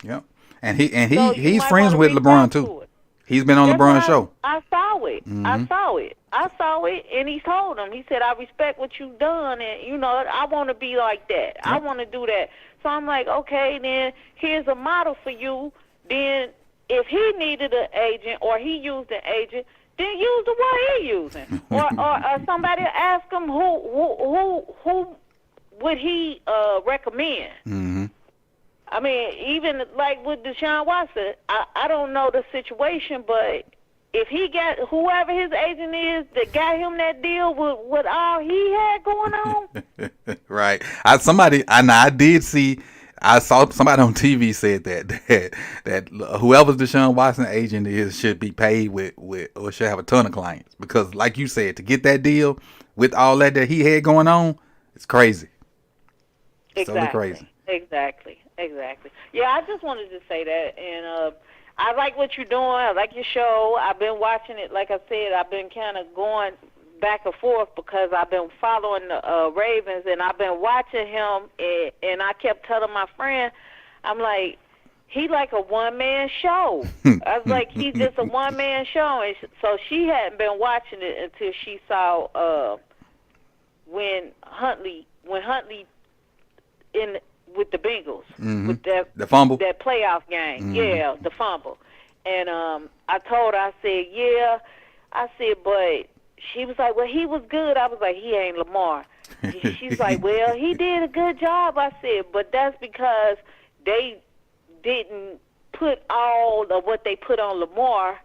Yeah. And he's friends with LeBron too. He's been on LeBron's show. I saw it. Mm-hmm. I saw it, and he told him. He said, "I respect what you've done, and I want to be like that. Yep. I want to do that." So I'm like, okay, then here's a model for you. Then if he needed an agent or he used an agent, then use the one he using, or somebody ask him who would he recommend. Mm-hmm. I mean, even like with Deshaun Watson, I don't know the situation, but if he got whoever his agent is that got him that deal with all he had going on. Right. I saw somebody on TV said that whoever Deshaun Watson agent is should be paid with or should have a ton of clients, because like you said, to get that deal with all that he had going on, it's crazy. Exactly. Totally crazy. Exactly. Yeah, I just wanted to say that, and I like what you're doing. I like your show. I've been watching it. Like I said, I've been kind of going back and forth because I've been following the Ravens, and I've been watching him, and I kept telling my friend, I'm like, he like a one-man show. I was like, he's just a one-man show. And so she hadn't been watching it until she saw when Huntley in with the Bengals, mm-hmm. with the fumble, that playoff game, mm-hmm. Yeah, the fumble, and I told her, I said, but she was like, well, he was good. I was like, he ain't Lamar. She's like, well, he did a good job. I said, but that's because they didn't put all of what they put on Lamar.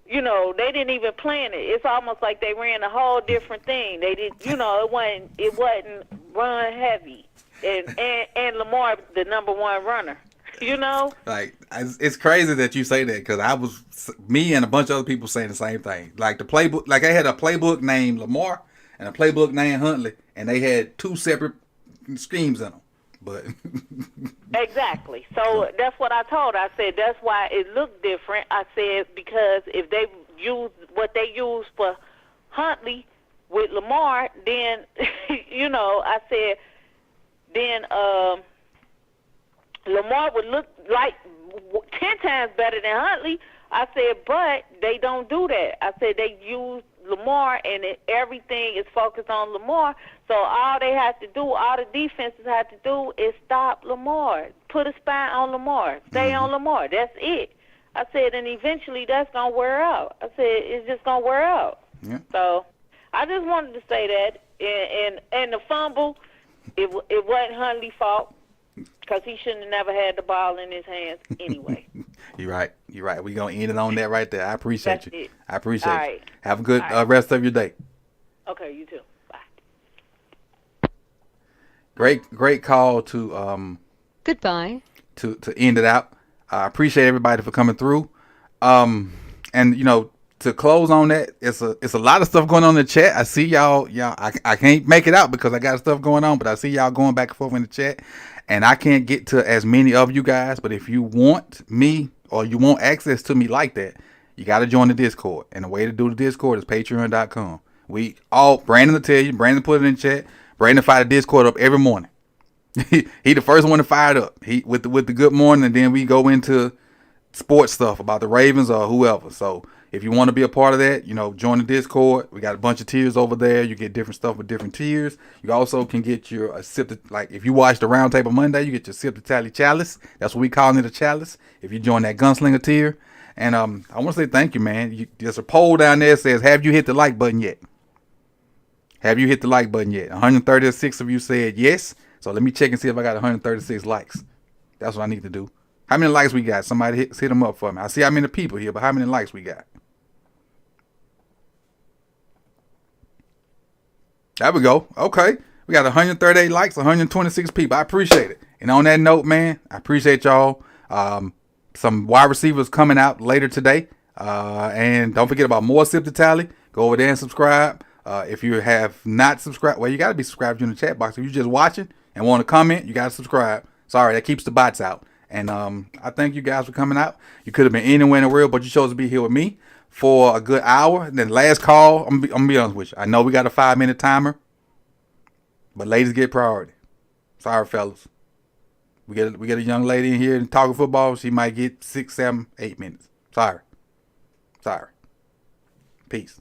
They didn't even plan it. It's almost like they ran a whole different thing. They did, it wasn't run heavy. And Lamar, the number one runner, Like, it's crazy that you say that, because me and a bunch of other people saying the same thing. Like the playbook, like I had a playbook named Lamar and a playbook named Huntley, and they had two separate schemes in them. But exactly. So that's what I told her. I said that's why it looked different. I said because if they use what they use for Huntley with Lamar, then I said. Then Lamar would look like 10 times better than Huntley. I said, but they don't do that. I said they use Lamar, and everything is focused on Lamar. So all they have to do, all the defenses have to do is stop Lamar, put a spy on Lamar, stay on Lamar. That's it. I said, and eventually that's going to wear out. I said, it's just going to wear out. Yeah. So I just wanted to say that. And the fumble, it wasn't Hundley's fault because he shouldn't have never had the ball in his hands anyway. You're right. We're going to end it on that right there. I appreciate That's you. it. I appreciate All you. right. Have a good All right. rest of your day. Okay, you too. Bye. Great call to Goodbye. to end it out. I appreciate everybody for coming through. And to close on that, it's a lot of stuff going on in the chat. I see y'all. I can't make it out because I got stuff going on, but I see y'all going back and forth in the chat, and I can't get to as many of you guys. But if you want me or you want access to me like that, you got to join the Discord. And the way to do the Discord is patreon.com. Brandon will tell you. Brandon put it in the chat. Brandon fired the Discord up every morning. he the first one to fire it up. He with the good morning, and then we go into sports stuff about the Ravens or whoever. So if you want to be a part of that, join the Discord. We got a bunch of tiers over there. You get different stuff with different tiers. You also can get your if you watch the Roundtable Monday, you get your Sip to Tally Chalice. That's what we call it, a chalice. If you join that Gunslinger tier. And I want to say thank you, man. There's a poll down there that says, have you hit the like button yet? Have you hit the like button yet? 136 of you said yes. So let me check and see if I got 136 likes. That's what I need to do. How many likes we got? Somebody hit them up for me. I see how many people here, but how many likes we got? There we go. Okay. We got 138 likes, 126 people. I appreciate it. And on that note, man, I appreciate y'all. Some wide receivers coming out later today. And don't forget about more Sip to Tally. Go over there and subscribe. If you have not subscribed, well, you got to be subscribed in the chat box. If you're just watching and want to comment, you got to subscribe. Sorry, that keeps the bots out. And I thank you guys for coming out. You could have been anywhere in the world, but you chose to be here with me for a good hour. And then last call, I'm going to be honest with you. I know we got a 5-minute timer, but ladies get priority. Sorry, fellas. We get a young lady in here talking football. She might get 6, 7, 8 minutes. Sorry. Peace.